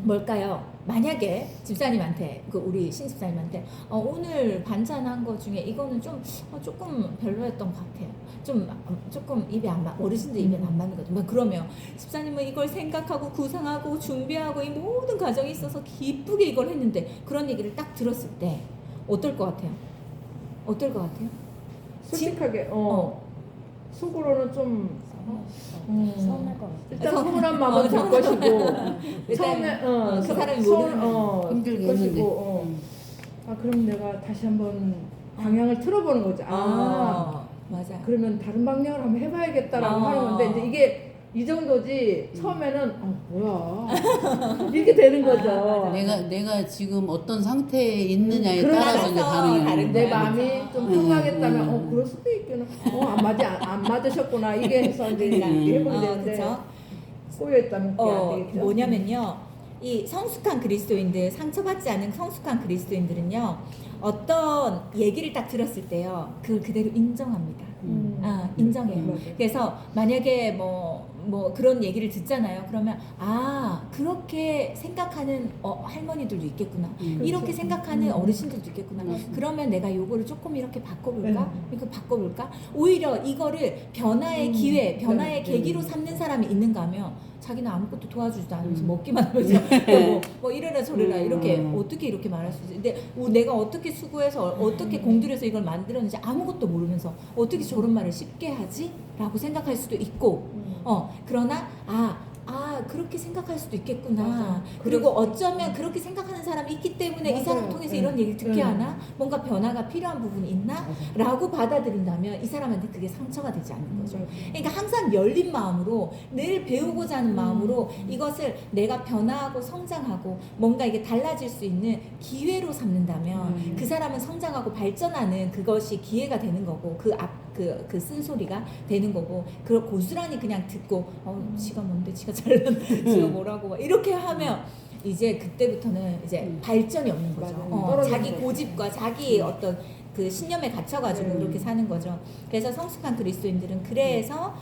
뭘까요? 만약에 집사님한테 우리 신집사님한테 오늘 반찬한 거 중에 이거는 좀 조금 별로였던 것 같아요. 조금 입에 안 맞, 어르신들 입에 안 맞는 거죠. 그러면 집사님은 이걸 생각하고 구상하고 준비하고 이 모든 과정이 있어서 기쁘게 이걸 했는데 그런 얘기를 딱 들었을 때 어떨 것 같아요? 어떨 것 같아요? 솔직하게 속으로는 좀 서운할 것 같아. 일단 서운한 마음은 들 것이고 처음에 그 사람이 모르는 힘들게 것이고 했는데. 그럼 내가 다시 한번 방향을 틀어보는 거지. 맞아. 그러면 다른 방향을 한번 해봐야겠다라고 하는 건데 이제 이게 이 정도지 처음에는 뭐야 이렇게 되는 거죠. 내가 지금 어떤 상태에 있느냐에 그러나 따라서 이제 반응이 다른 오는 내 거야. 마음이 좀 통하겠다면 그럴 수도 있겠네. 안 맞으셨구나 이게 해서 이제 해보게 되는데 그렇죠? 꼬여있다면 그게 안 되겠죠. 뭐냐면요. 이 성숙한 그리스도인들, 상처받지 않은 성숙한 그리스도인들은요. 어떤 얘기를 딱 들었을 때요. 그걸 그대로 인정합니다. 인정해요. 그래서 만약에 뭐 그런 얘기를 듣잖아요. 그러면 그렇게 생각하는 어머니들도 있겠구나. 이렇게 그렇죠. 생각하는 어르신들도 있겠구나. 그러면 내가 요거를 조금 이렇게 바꿔볼까? 이거 바꿔볼까? 오히려 이거를 변화의 기회, 변화의 계기로 삼는 사람이 있는가 하면 자기는 아무것도 도와주지도 않으면서 먹기만 하면서 뭐 이래라 저래라 이렇게 어떻게 이렇게 말할 수 있지? 근데 내가 어떻게 수고해서 어떻게 공들여서 이걸 만들었는지 아무것도 모르면서 어떻게 저런 말을 쉽게 하지? 라고 생각할 수도 있고 그러나 그렇게 생각할 수도 있겠구나. 맞아. 그리고 그럴 수도 어쩌면 있고. 그렇게 생각하는 사람이 있기 때문에 이 맞아요. 사람 통해서 네. 이런 얘기를 듣게 네. 하나? 뭔가 변화가 필요한 부분이 있나? 맞아. 라고 받아들인다면 이 사람한테 그게 상처가 되지 않는 거죠. 맞아. 그러니까 항상 열린 마음으로 늘 배우고자 하는 마음으로 이것을 내가 변화하고 성장하고 뭔가 이게 달라질 수 있는 기회로 삼는다면 그 사람은 성장하고 발전하는 그것이 기회가 되는 거고 그 쓴소리가 되는 거고 그걸 고스란히 그냥 듣고 지가 뭔데 지가 잘난 지가 뭐라고 막 이렇게 하면 이제 그때부터는 이제 발전이 없는 거죠. 맞아요. 떨어지는 자기 거죠. 고집과 자기의 어떤 그 신념에 갇혀가지고 그렇게 사는 거죠. 그래서 성숙한 그리스도인들은 그래서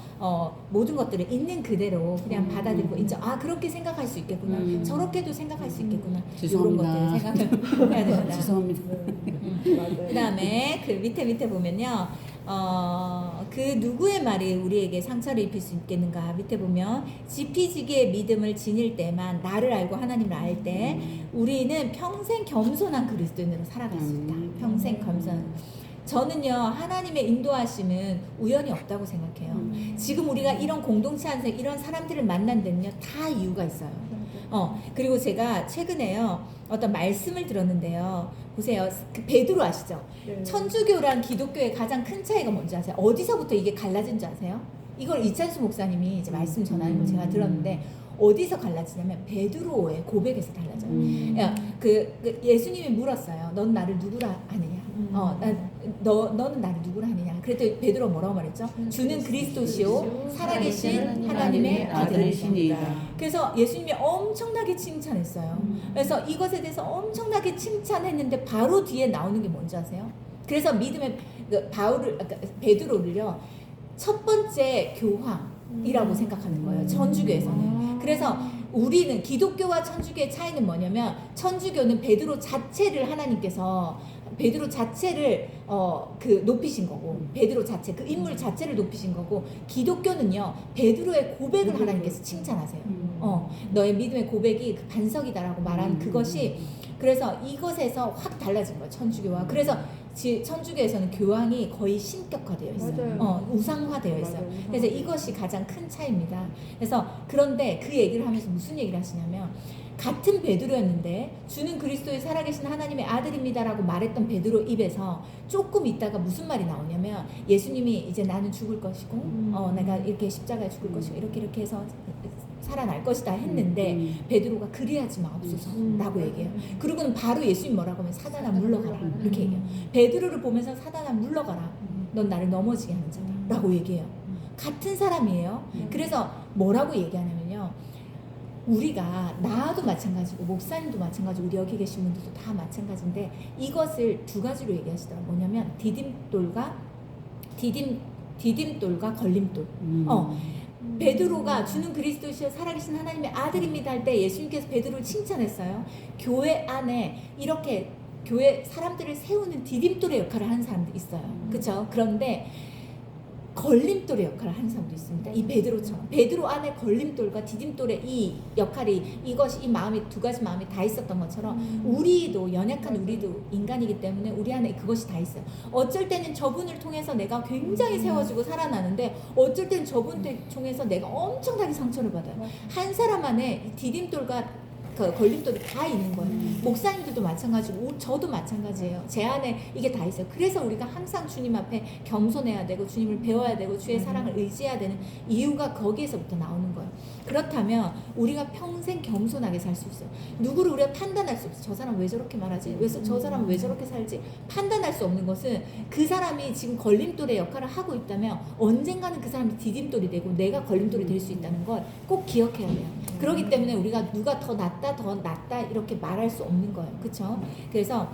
모든 것들을 있는 그대로 그냥 받아들이고 인정. 그렇게 생각할 수 있겠구나. 저렇게도 생각할 수 있겠구나. 이런 것들을 생각을 해야 된다. 죄송합니다. 맞아요. 그다음에 그 밑에 보면요. 그 누구의 말이 우리에게 상처를 입힐 수 있겠는가. 밑에 보면 지피지기의 믿음을 지닐 때만 나를 알고 하나님을 알 때 우리는 평생 겸손한 그리스도인으로 살아갈 수 있다. 평생 겸손. 저는요 하나님의 인도하심은 우연이 없다고 생각해요. 지금 우리가 이런 공동체 안에서 이런 사람들을 만난 데는요 다 이유가 있어요. 그리고 제가 최근에요 어떤 말씀을 들었는데요. 보세요. 그 베드로 아시죠? 네. 천주교랑 기독교의 가장 큰 차이가 뭔지 아세요? 어디서부터 이게 갈라진 줄 아세요? 이걸 이찬수 목사님이 이제 말씀 전하는 거 제가 들었는데 어디서 갈라지냐면 베드로의 고백에서 달라져요. 야, 예수님이 물었어요. 넌 나를 누구라 하느냐? 너는 나를 누구라 하느냐? 그랬더니 베드로 뭐라고 말했죠? 주는 그리스도시요 살아계신 하나님의 아들이시니라. 그래서 예수님이 엄청나게 칭찬했어요. 그래서 이것에 대해서 엄청나게 칭찬했는데 바로 뒤에 나오는 게 뭔지 아세요? 그래서 믿음의 베드로를요 첫 번째 교황이라고 생각하는 거예요. 천주교에서는. 그래서 우리는 기독교와 천주교의 차이는 뭐냐면 천주교는 베드로 자체를 하나님께서 베드로 자체를 높이신 거고 베드로 자체 그 인물 자체를 높이신 거고 기독교는요 베드로의 고백을 하나님께서 칭찬하세요. 너의 믿음의 고백이 그 반석이다라고 말하는 그것이 그래서 이것에서 확 달라진 거예요 천주교와. 그래서 천주교에서는 교황이 거의 신격화되어 있어요. 맞아요. 우상화되어 있어요. 맞아요. 그래서 이것이 가장 큰 차이입니다. 그래서 그런데 그 얘기를 하면서 무슨 얘기를 하시냐면 같은 베드로였는데 주는 그리스도의 살아계신 하나님의 아들입니다라고 말했던 베드로 입에서 조금 있다가 무슨 말이 나오냐면 예수님이 이제 나는 죽을 것이고 내가 이렇게 십자가에 죽을 것이고 이렇게 해서 살아날 것이다 했는데 베드로가 그리하지 마옵소서라고 얘기해요. 그리고는 바로 예수님 뭐라고 하면 사단아 물러가라 이렇게 얘기해요. 베드로를 보면서 사단아 물러가라. 넌 나를 넘어지게 하는 자다라고 얘기해요. 같은 사람이에요. 그래서 뭐라고 얘기하냐면요. 우리가 나도 마찬가지고 목사님도 마찬가지고 우리 여기 계신 분들도 다 마찬가지인데 이것을 두 가지로 얘기하시더라고요. 뭐냐면 디딤돌과 걸림돌. 베드로가 주는 그리스도시여 살아계신 하나님의 아들입니다 할 때 예수님께서 베드로를 칭찬했어요. 교회 안에 이렇게 교회 사람들을 세우는 디딤돌의 역할을 하는 사람도 있어요. 그렇죠? 그런데 걸림돌의 역할을 하는 사람도 있습니다. 이 베드로처럼 베드로 안에 걸림돌과 디딤돌의 이 역할이 이 마음이 두 가지 마음이 다 있었던 것처럼 우리도 연약한 우리도 인간이기 때문에 우리 안에 그것이 다 있어요. 어쩔 때는 저분을 통해서 내가 굉장히 세워지고 살아나는데 어쩔 때는 저분을 통해서 내가 엄청나게 상처를 받아요. 한 사람 안에 이 디딤돌과 그 걸림돌이 다 있는 거예요. 목사님들도 마찬가지고 저도 마찬가지예요. 제 안에 이게 다 있어요. 그래서 우리가 항상 주님 앞에 겸손해야 되고 주님을 배워야 되고 주의 사랑을 의지해야 되는 이유가 거기에서부터 나오는 거예요. 그렇다면 우리가 평생 겸손하게 살 수 있어요. 누구를 우리가 판단할 수 없어요. 저 사람 왜 저렇게 말하지? 저 사람은 왜 저렇게 살지? 판단할 수 없는 것은 그 사람이 지금 걸림돌의 역할을 하고 있다면 언젠가는 그 사람이 디딤돌이 되고 내가 걸림돌이 될 수 있다는 걸 꼭 기억해야 돼요. 그렇기 때문에 우리가 누가 더 낫다 이렇게 말할 수 없는 거예요. 그렇죠? 그래서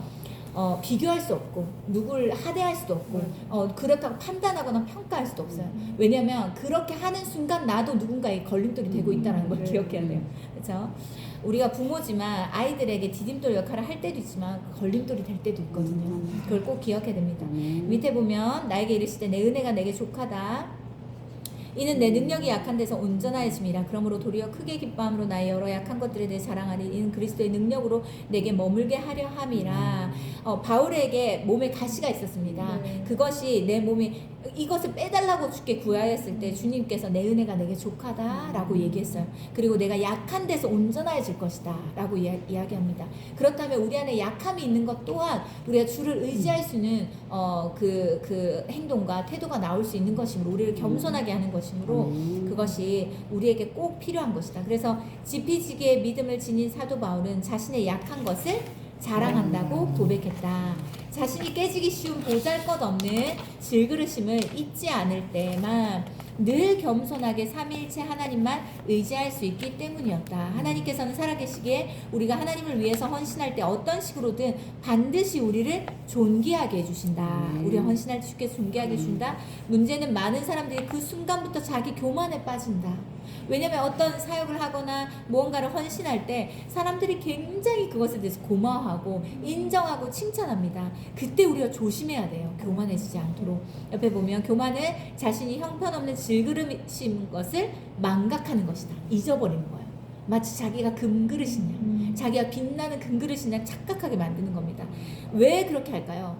비교할 수 없고 누구를 하대할 수도 없고 그렇다고 판단하거나 평가할 수도 없어요. 왜냐하면 그렇게 하는 순간 나도 누군가의 걸림돌이 되고 있다는 걸 기억해야 돼요. 그렇죠? 우리가 부모지만 아이들에게 디딤돌 역할을 할 때도 있지만 걸림돌이 될 때도 있거든요. 그걸 꼭 기억해야 됩니다. 밑에 보면 나에게 이르시되 내 은혜가 내게 족하다. 이는 내 능력이 약한 데서 온전하여짐이라. 그러므로 도리어 크게 기뻐함으로 나의 여러 약한 것들에 대해 자랑하니 이는 그리스도의 능력으로 내게 머물게 하려 함이라. 바울에게 몸에 가시가 있었습니다. 그것이 내 몸이 이것을 빼달라고 주께 구하였을 때 주님께서 내 은혜가 내게 족하다라고 얘기했어요. 그리고 내가 약한 데서 온전해질 것이다 라고 이야기합니다. 그렇다면 우리 안에 약함이 있는 것 또한 우리가 주를 의지할 수 있는 그 행동과 태도가 나올 수 있는 것이므로 우리를 겸손하게 하는 것이므로 그것이 우리에게 꼭 필요한 것이다. 그래서 지피지기의 믿음을 지닌 사도 바울은 자신의 약한 것을 자랑한다고 고백했다. 자신이 깨지기 쉬운 보잘것없는 질그릇임을 잊지 않을 때만 늘 겸손하게 삼위일체 하나님만 의지할 수 있기 때문이었다. 하나님께서는 살아계시기에 우리가 하나님을 위해서 헌신할 때 어떤 식으로든 반드시 우리를 존귀하게 해주신다. 우리가 헌신할 때 주께 존귀하게 해준다. 문제는 많은 사람들이 그 순간부터 자기 교만에 빠진다. 왜냐면 어떤 사역을 하거나 무언가를 헌신할 때 사람들이 굉장히 그것에 대해서 고마워하고 인정하고 칭찬합니다. 그때 우리가 조심해야 돼요. 교만해지지 않도록. 옆에 보면 교만은 자신이 형편없는 질그릇인 것을 망각하는 것이다. 잊어버리는 거예요. 마치 자기가 금그릇이냐 자기가 빛나는 금그릇이냐 착각하게 만드는 겁니다. 왜 그렇게 할까요?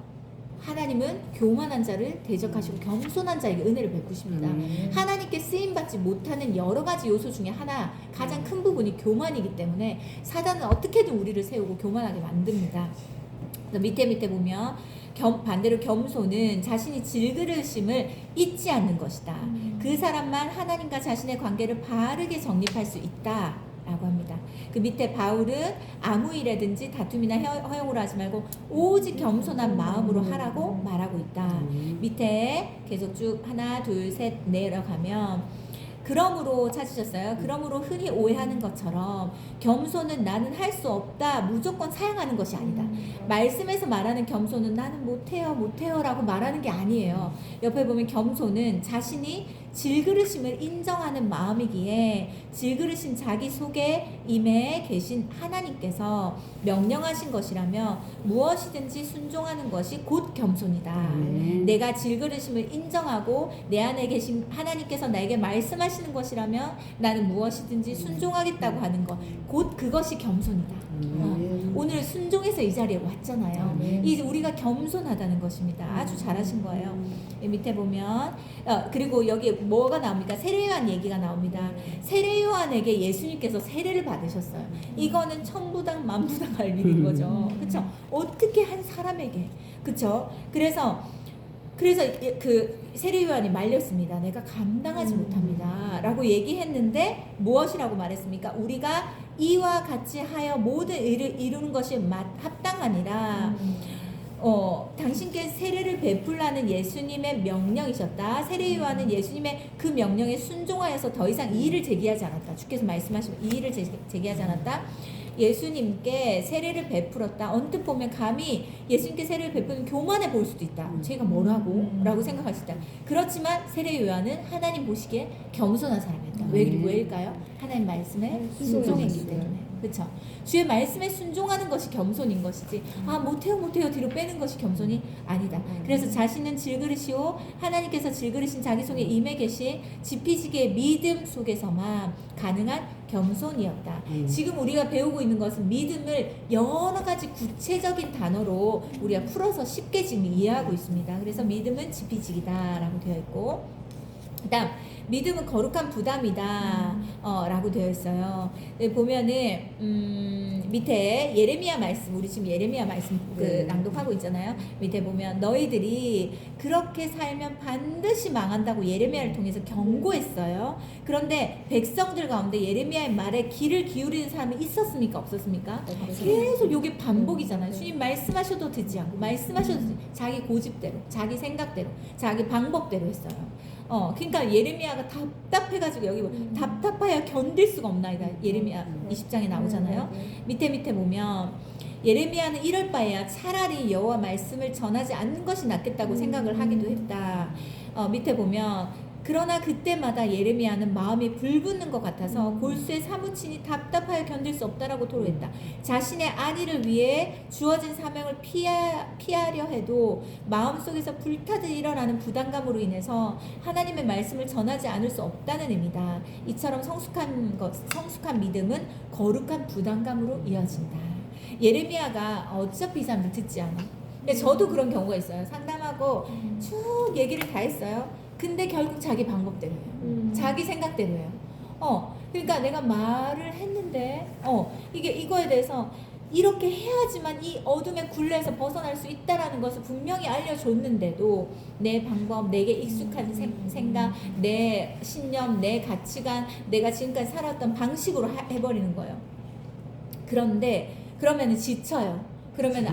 하나님은 교만한 자를 대적하시고 겸손한 자에게 은혜를 베푸십니다. 하나님께 쓰임받지 못하는 여러 가지 요소 중에 하나, 가장 큰 부분이 교만이기 때문에 사단은 어떻게든 우리를 세우고 교만하게 만듭니다. 밑에 보면 반대로 겸손은 자신이 질그릇임을 잊지 않는 것이다. 그 사람만 하나님과 자신의 관계를 바르게 정립할 수 있다 라고 합니다. 그 밑에 바울은 아무 일에든지 다툼이나 허용으로 하지 말고 오직 겸손한 마음으로 하라고 말하고 있다. 밑에 계속 쭉 하나 둘 셋 내려가면 그러므로 찾으셨어요? 그러므로 흔히 오해하는 것처럼 겸손은 나는 할 수 없다 무조건 사용하는 것이 아니다. 말씀에서 말하는 겸손은 나는 못해요 라고 말하는 게 아니에요. 옆에 보면 겸손은 자신이 질그릇임을 인정하는 마음이기에 질그릇인 자기 속에 임해 계신 하나님께서 명령하신 것이라며 무엇이든지 순종하는 것이 곧 겸손이다. 내가 질그릇임을 인정하고 내 안에 계신 하나님께서 나에게 말씀하시는 것이라면 나는 무엇이든지 순종하겠다고 하는 것, 곧 그것이 겸손이다. 오늘 순종해서 이 자리에 왔잖아요. 이 우리가 겸손하다는 것입니다. 아주 잘하신 거예요. 밑에 보면 그리고 여기 뭐가 나옵니까? 세례요한 얘기가 나옵니다. 세례요한에게 예수님께서 세례를 받으셨어요. 이거는 천부당 만부당 할 일인 거죠. 그렇죠? 어떻게 한 사람에게, 그렇죠? 그래서 그 세례요한이 말렸습니다. 내가 감당하지 못합니다 라고 얘기했는데 무엇이라고 말했습니까? 우리가 이와 같이 하여 모든 일을 이루는 것이 합당하니라. 당신께 세례를 베풀라는 예수님의 명령이셨다. 세례요한은 예수님의 그 명령에 순종하여서 더 이상 이의를 제기하지 않았다. 주께서 말씀하시면 이의를 제기하지 않았다. 예수님께 세례를 베풀었다. 언뜻 보면 감히 예수님께 세례를 베푸는 교만해 보일 수도 있다. 제가 뭐라고? 라고 생각할 수 있다. 그렇지만 세례 요한은 하나님 보시기에 겸손한 사람이었다. 왜일까요? 하나님 말씀에 순종했기 때문에. 그렇죠? 주의 말씀에 순종하는 것이 겸손인 것이지 못해요 뒤로 빼는 것이 겸손이 아니다. 그래서 자신은 질그릇이요 하나님께서 질그릇인 자기 속에 임해 계신 지피지기의 믿음 속에서만 가능한 겸손이었다. 지금 우리가 배우고 있는 것은 믿음을 여러 가지 구체적인 단어로 우리가 풀어서 쉽게 지금 이해하고 있습니다. 그래서 믿음은 지피지기다 라고 되어 있고, 그 다음 믿음은 거룩한 부담이다 라고 되어 있어요. 보면은 밑에 예레미야 말씀, 우리 지금 예레미야 말씀 낭독하고 있잖아요. 밑에 보면 너희들이 그렇게 살면 반드시 망한다고 예레미야를 통해서 경고했어요. 그런데 백성들 가운데 예레미야의 말에 귀를 기울이는 사람이 있었습니까? 없었습니까? 계속 이게 반복이잖아요. 주님 말씀하셔도 듣지 않고 말씀하셔도 자기 고집대로, 자기 생각대로, 자기 방법대로 했어요. 그러니까 예레미야가 답답해가지고 여기 답답하여 견딜 수가 없나이다. 예레미야 20장에 나오잖아요. 밑에 보면 예레미야는 이럴 바에야 차라리 여호와 말씀을 전하지 않는 것이 낫겠다고 생각을 하기도 했다. 밑에 보면 그러나 그때마다 예레미야는 마음이 불붙는 것 같아서 골수에 사무치니 답답하여 견딜 수 없다라고 토로했다. 자신의 안위를 위해 주어진 사명을 피하려 해도 마음속에서 불타듯 일어나는 부담감으로 인해서 하나님의 말씀을 전하지 않을 수 없다는 의미다. 이처럼 성숙한 믿음은 거룩한 부담감으로 이어진다. 예레미야가 어차피 이 사람들 듣지 않아. 근데 저도 그런 경우가 있어요. 상담하고 쭉 얘기를 다 했어요. 근데 결국 자기 방법대로예요. 자기 생각대로예요. 그러니까 내가 말을 했는데 이거에 대해서 이렇게 해야지만 이 어둠의 굴레에서 벗어날 수 있다라는 것을 분명히 알려줬는데도 내 방법, 내게 익숙한 생각, 내 신념, 내 가치관, 내가 지금까지 살았던 방식으로 해버리는 거예요. 그러면은 지쳐요. 그러면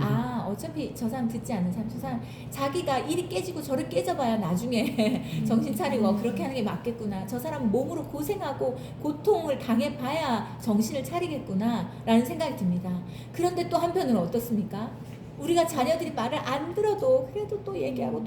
어차피 저 사람 듣지 않는 사람, 저 사람 자기가 일이 깨지고 저를 깨져봐야 나중에 정신 차리고 그렇게 하는 게 맞겠구나. 저 사람은 몸으로 고생하고 고통을 당해봐야 정신을 차리겠구나 라는 생각이 듭니다. 그런데 또 한편으로 어떻습니까? 우리가 자녀들이 말을 안 들어도 그래도 또 얘기하고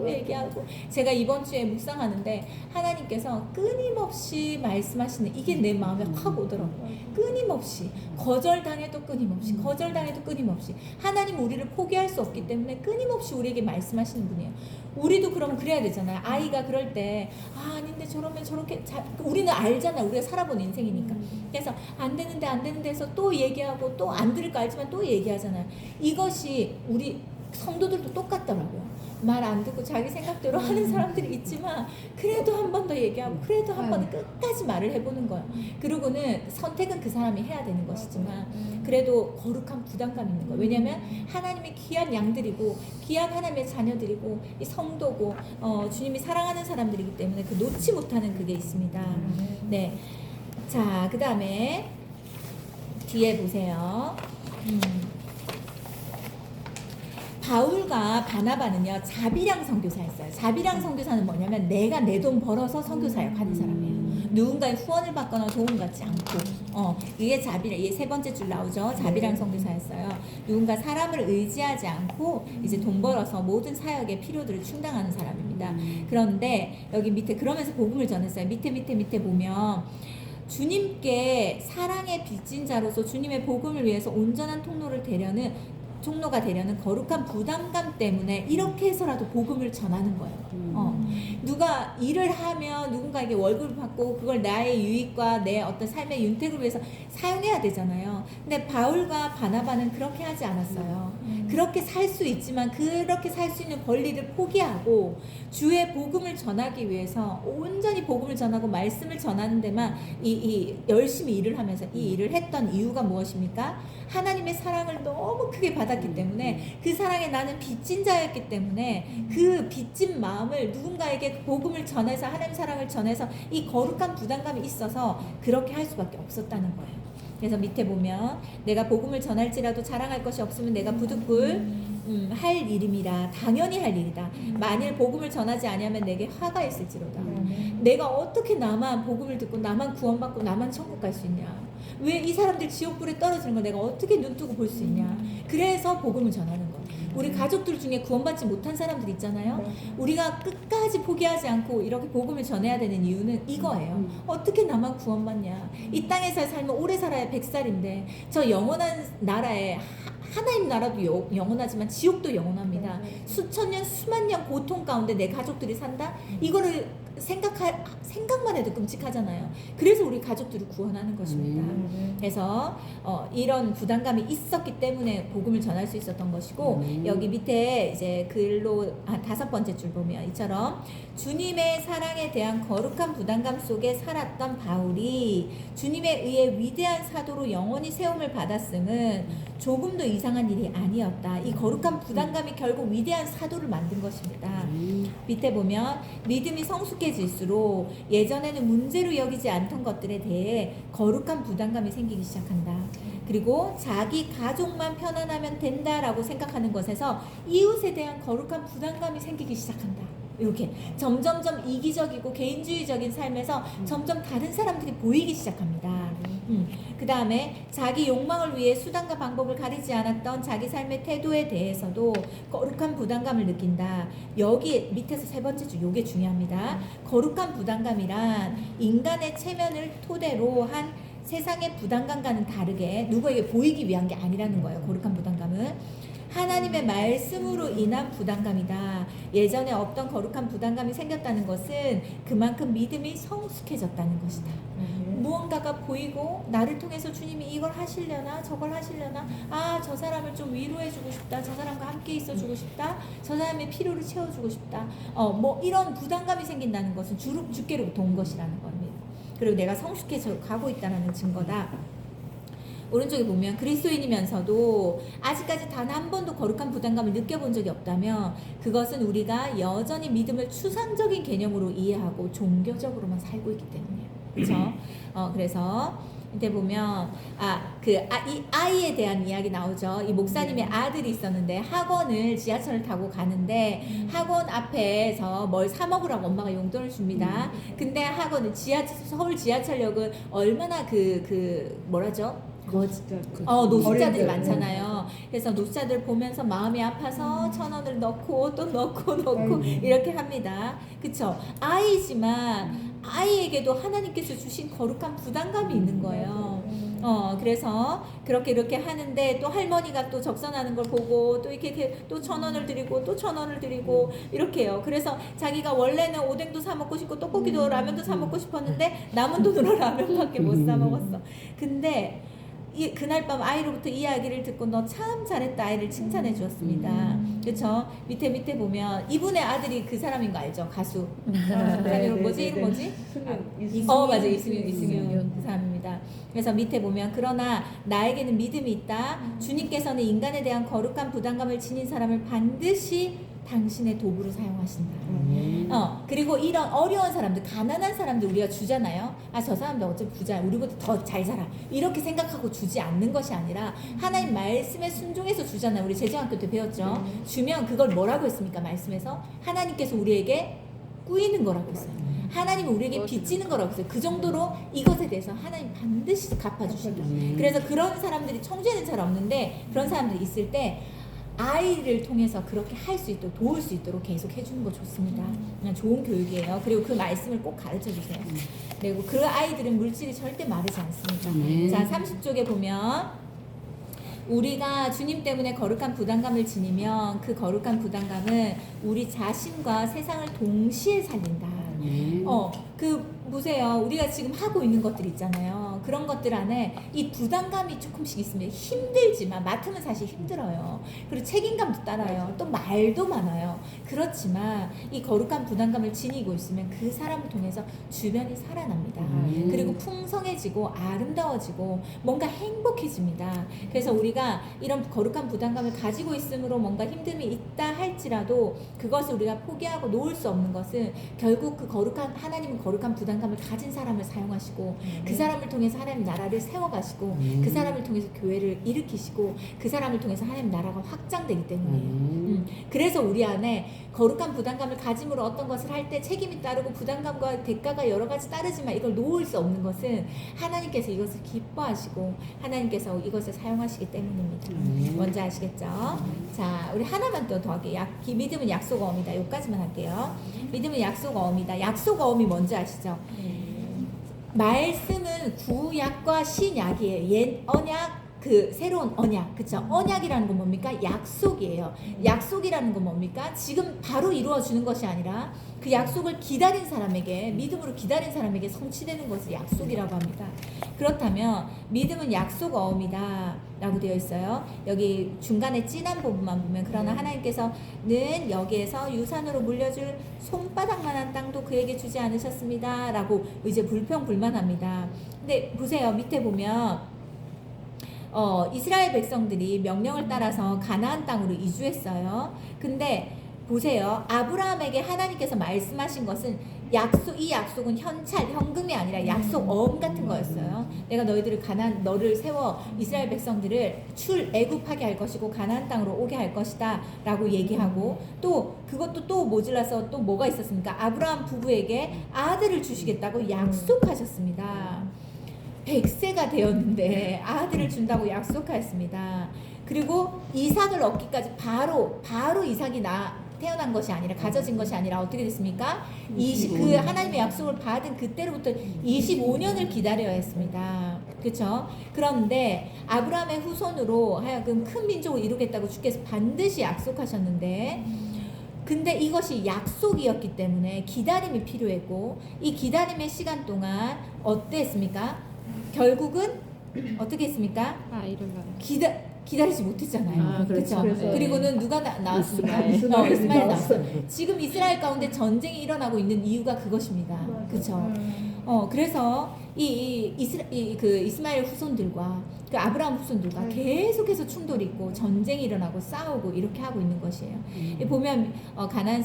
제가 이번 주에 묵상하는데 하나님께서 끊임없이 말씀하시는 이게 내 마음에 확 오더라고요. 끊임없이 거절당해도 끊임없이 하나님 우리를 포기할 수 없기 때문에 끊임없이 우리에게 말씀하시는 분이에요. 우리도 그러면 그래야 되잖아요. 아이가 그럴 때 아닌데 저러면 저렇게 우리는 알잖아요. 우리가 살아본 인생이니까. 그래서 안 되는데 해서 또 얘기하고 또 안 들을 거 알지만 또 얘기하잖아요. 이것이 우리 성도들도 똑같더라고요. 말 안 듣고 자기 생각대로 하는 사람들이 있지만 그래도 한 번 더 얘기하고 그래도 한 번 끝까지 말을 해보는 거예요. 그리고는 선택은 그 사람이 해야 되는 것이지만 그래도 거룩한 부담감이 있는 거예요. 왜냐하면 하나님의 귀한 양들이고 귀한 하나님의 자녀들이고 이 성도고 주님이 사랑하는 사람들이기 때문에 그 놓지 못하는 그게 있습니다. 네, 자, 그 다음에 뒤에 보세요. 바울과 바나바는요 자비랑 선교사였어요. 자비랑 선교사는 뭐냐면 내가 내 돈 벌어서 선교사역 하는 사람이에요. 누군가의 후원을 받거나 도움 받지 않고 이게 자비라. 이게 세 번째 줄 나오죠. 자비랑 선교사였어요. 누군가 사람을 의지하지 않고 이제 돈 벌어서 모든 사역의 필요들을 충당하는 사람입니다. 그런데 여기 밑에 그러면서 복음을 전했어요. 밑에 보면 주님께 사랑의 빚진 자로서 주님의 복음을 위해서 온전한 통로가 되려는 거룩한 부담감 때문에 이렇게 해서라도 복음을 전하는 거예요. 누가 일을 하면 누군가에게 월급을 받고 그걸 나의 유익과 내 어떤 삶의 윤택을 위해서 사용해야 되잖아요. 근데 바울과 바나바는 그렇게 하지 않았어요. 그렇게 살 수 있지만 그렇게 살 수 있는 권리를 포기하고 주의 복음을 전하기 위해서 온전히 복음을 전하고 말씀을 전하는 데만 열심히 일을 하면서 이 일을 했던 이유가 무엇입니까? 하나님의 사랑을 너무 크게 받았기 때문에 그 사랑에 나는 빚진 자였기 때문에 그 빚진 마음을 누군가에게 복음을 전해서 하나님 사랑을 전해서 이 거룩한 부담감이 있어서 그렇게 할 수밖에 없었다는 거예요. 그래서 밑에 보면 내가 복음을 전할지라도 자랑할 것이 없으면 내가 부득불 할 일임이라. 당연히 할 일이다. 만일 복음을 전하지 아니하면 내게 화가 있을지로다. 내가 어떻게 나만 복음을 듣고 나만 구원받고 나만 천국 갈 수 있냐. 왜 이 사람들 지옥불에 떨어지는 걸 내가 어떻게 눈뜨고 볼 수 있냐. 그래서 복음을 전하는 거예요. 우리 가족들 중에 구원받지 못한 사람들 있잖아요. 우리가 끝까지 포기하지 않고 이렇게 복음을 전해야 되는 이유는 이거예요. 어떻게 나만 구원받냐. 이 땅에서 살면 오래 살아야 100살인데 저 영원한 나라에 하나님 나라도 영원하지만 지옥도 영원합니다. 수천 년 수만 년 고통 가운데 내 가족들이 산다? 이거를 생각만 해도 끔찍하잖아요. 그래서 우리 가족들을 구원하는 것입니다. 그래서 이런 부담감이 있었기 때문에 복음을 전할 수 있었던 것이고 여기 밑에 이제 글로 5번째 줄 보면 이처럼 주님의 사랑에 대한 거룩한 부담감 속에 살았던 바울이 주님에 의해 위대한 사도로 영원히 세움을 받았음은 조금도 이상한 일이 아니었다. 이 거룩한 부담감이 결국 위대한 사도를 만든 것입니다. 밑에 보면 믿음이 성숙해질수록 예전에는 문제로 여기지 않던 것들에 대해 거룩한 부담감이 생기기 시작한다. 그리고 자기 가족만 편안하면 된다라고 생각하는 것에서 이웃에 대한 거룩한 부담감이 생기기 시작한다. 이렇게 점점점 이기적이고 개인주의적인 삶에서 점점 다른 사람들이 보이기 시작합니다. 그 다음에 자기 욕망을 위해 수단과 방법을 가리지 않았던 자기 삶의 태도에 대해서도 거룩한 부담감을 느낀다. 여기 밑에서 세 번째 줄 요게 중요합니다. 거룩한 부담감이란 인간의 체면을 토대로 한 세상의 부담감과는 다르게 누구에게 보이기 위한 게 아니라는 거예요. 거룩한 부담감은 하나님의 말씀으로 인한 부담감이다. 예전에 없던 거룩한 부담감이 생겼다는 것은 그만큼 믿음이 성숙해졌다는 것이다. 무언가가 보이고 나를 통해서 주님이 이걸 하시려나 저걸 하시려나 저 사람을 좀 위로해주고 싶다, 저 사람과 함께 있어주고 싶다, 저 사람의 필요를 채워주고 싶다, 뭐 이런 부담감이 생긴다는 것은 주께로부터 온 것이라는 겁니다. 그리고 내가 성숙해져 가고 있다는 증거다. 오른쪽에 보면 그리스도인이면서도 아직까지 단 한 번도 거룩한 부담감을 느껴본 적이 없다면 그것은 우리가 여전히 믿음을 추상적인 개념으로 이해하고 종교적으로만 살고 있기 때문이에요. 그렇죠? 그래서 이때 보면 이 아이에 대한 이야기 나오죠. 이 목사님의 아들이 있었는데 학원을 지하철을 타고 가는데 학원 앞에서 뭘 사 먹으라고 엄마가 용돈을 줍니다. 근데 학원은 서울 지하철역은 얼마나 뭐라죠? 노숙자들이 많잖아요. 그래서 노숙자들 보면서 마음이 아파서 1,000원을 넣고 또 넣고 이렇게 합니다. 그쵸? 아이지만 아이에게도 하나님께서 주신 거룩한 부담감이 있는 거예요. 그래서 이렇게 하는데 또 할머니가 또 적선하는 걸 보고 또 이렇게 또 1,000원을 드리고 또 1,000원을 드리고 이렇게 해요. 그래서 자기가 원래는 오뎅도 사 먹고 싶고 떡볶이도 라면도 사 먹고 싶었는데 남은 돈으로 라면밖에 못 사 먹었어. 근데 그날 밤 아이로부터 이야기를 듣고 너 참 잘했다, 아이를 칭찬해 주었습니다. 그렇죠? 밑에 보면 이분의 아들이 그 사람인 거 알죠? 가수. 이름 뭐지? 맞아, 이승윤 그 사람입니다. 그래서 밑에 보면 그러나 나에게는 믿음이 있다. 주님께서는 인간에 대한 거룩한 부담감을 지닌 사람을 반드시 당신의 도구로 사용하신다. 그리고 이런 어려운 사람들, 가난한 사람들 우리가 주잖아요. 저 사람들 어차피 부자야, 우리보다 더 잘 살아, 이렇게 생각하고 주지 않는 것이 아니라 하나님 말씀에 순종해서 주잖아요. 우리 재정학교 때 배웠죠. 주면 그걸 뭐라고 했습니까? 말씀에서 하나님께서 우리에게 꾸이는 거라고 했어요. 하나님은 우리에게 빚지는 거라고 했어요. 그 정도로 이것에 대해서 하나님 반드시 갚아주신다. 그래서 그런 사람들이 청주에는 잘 없는데 그런 사람들이 있을 때 아이를 통해서 그렇게 할 수 있도록 도울 수 있도록 계속 해주는 거 좋습니다. 그냥 좋은 교육이에요. 그리고 그 말씀을 꼭 가르쳐 주세요. 그리고 그 아이들은 물질이 절대 마르지 않습니다. 자, 30쪽에 보면 우리가 주님 때문에 거룩한 부담감을 지니면 그 거룩한 부담감은 우리 자신과 세상을 동시에 살린다. 보세요. 우리가 지금 하고 있는 것들 있잖아요. 그런 것들 안에 이 부담감이 조금씩 있으면 힘들지만 맡으면 사실 힘들어요. 그리고 책임감도 따라요. 또 말도 많아요. 그렇지만 이 거룩한 부담감을 지니고 있으면 그 사람을 통해서 주변이 살아납니다. 그리고 풍성해지고 아름다워지고 뭔가 행복해집니다. 그래서 우리가 이런 거룩한 부담감을 가지고 있으므로 뭔가 힘듦이 있다 할지라도 그것을 우리가 포기하고 놓을 수 없는 것은 결국 하나님은 거룩한 부담감을 가진 사람을 사용하시고 그 사람을 통해서 하나님 나라를 세워가시고 그 사람을 통해서 교회를 일으키시고 그 사람을 통해서 하나님 나라가 확장되기 때문이에요. 그래서 우리 안에 거룩한 부담감을 가짐으로 어떤 것을 할 때 책임이 따르고 부담감과 대가가 여러 가지 따르지만 이걸 놓을 수 없는 것은 하나님께서 이것을 기뻐하시고 하나님께서 이것을 사용하시기 때문입니다. 뭔지 아시겠죠? 자, 우리 하나만 더 할게요. 믿음은 약속 어음이다. 여기까지만 할게요. 믿음은 약속 어음이다. 약속 어음이 뭔지 아시죠? 말씀은 구약과 신약이에요. 옛 언약, 새로운 언약, 그쵸? 언약이라는 건 뭡니까? 약속이에요. 약속이라는 건 뭡니까? 지금 바로 이루어지는 것이 아니라 그 약속을 기다린 사람에게, 믿음으로 기다린 사람에게 성취되는 것을 약속이라고 합니다. 그렇다면 믿음은 약속 어음이다 라고 되어 있어요. 여기 중간에 진한 부분만 보면 그러나 하나님께서는 여기에서 유산으로 물려줄 손바닥만한 땅도 그에게 주지 않으셨습니다 라고 이제 불평불만합니다. 근데 보세요. 밑에 보면 이스라엘 백성들이 명령을 따라서 가나안 땅으로 이주했어요. 근데 보세요. 아브라함에게 하나님께서 말씀하신 것은 이 약속은 현금이 아니라 약속 어음 같은 거였어요. 내가 너를 세워 이스라엘 백성들을 애굽하게 할 것이고 가나안 땅으로 오게 할 것이다 라고 얘기하고 또 그것도 또 모질라서 또 뭐가 있었습니까? 아브라함 부부에게 아들을 주시겠다고 약속하셨습니다. 100세가 되었는데 아들을 준다고 약속하였습니다. 그리고 이삭을 얻기까지 바로 이삭이 태어난 것이 아니라 가져진 것이 아니라 어떻게 됐습니까? 그 하나님의 약속을 받은 그때로부터 25년을 기다려야 했습니다. 그렇죠? 그런데 아브라함의 후손으로 하여금 큰 민족을 이루겠다고 주께서 반드시 약속하셨는데 근데 이것이 약속이었기 때문에 기다림이 필요했고 이 기다림의 시간 동안 어땠습니까? 결국은 어떻게 했습니까? 아이를 낳아. 기다리지 못했잖아요. 아, 그렇죠. 그렇죠? 그리고는 누가 나왔습니까? 이스마엘. 이스마엘 나왔어요. 지금 이스라엘 가운데 전쟁이 일어나고 있는 이유가 그것입니다. 그렇죠? 그래서 그 이스마엘 후손들과 그 아브라함 후손들과 계속해서 충돌이 있고 전쟁이 일어나고 싸우고 이렇게 하고 있는 것이에요. 보면 가나안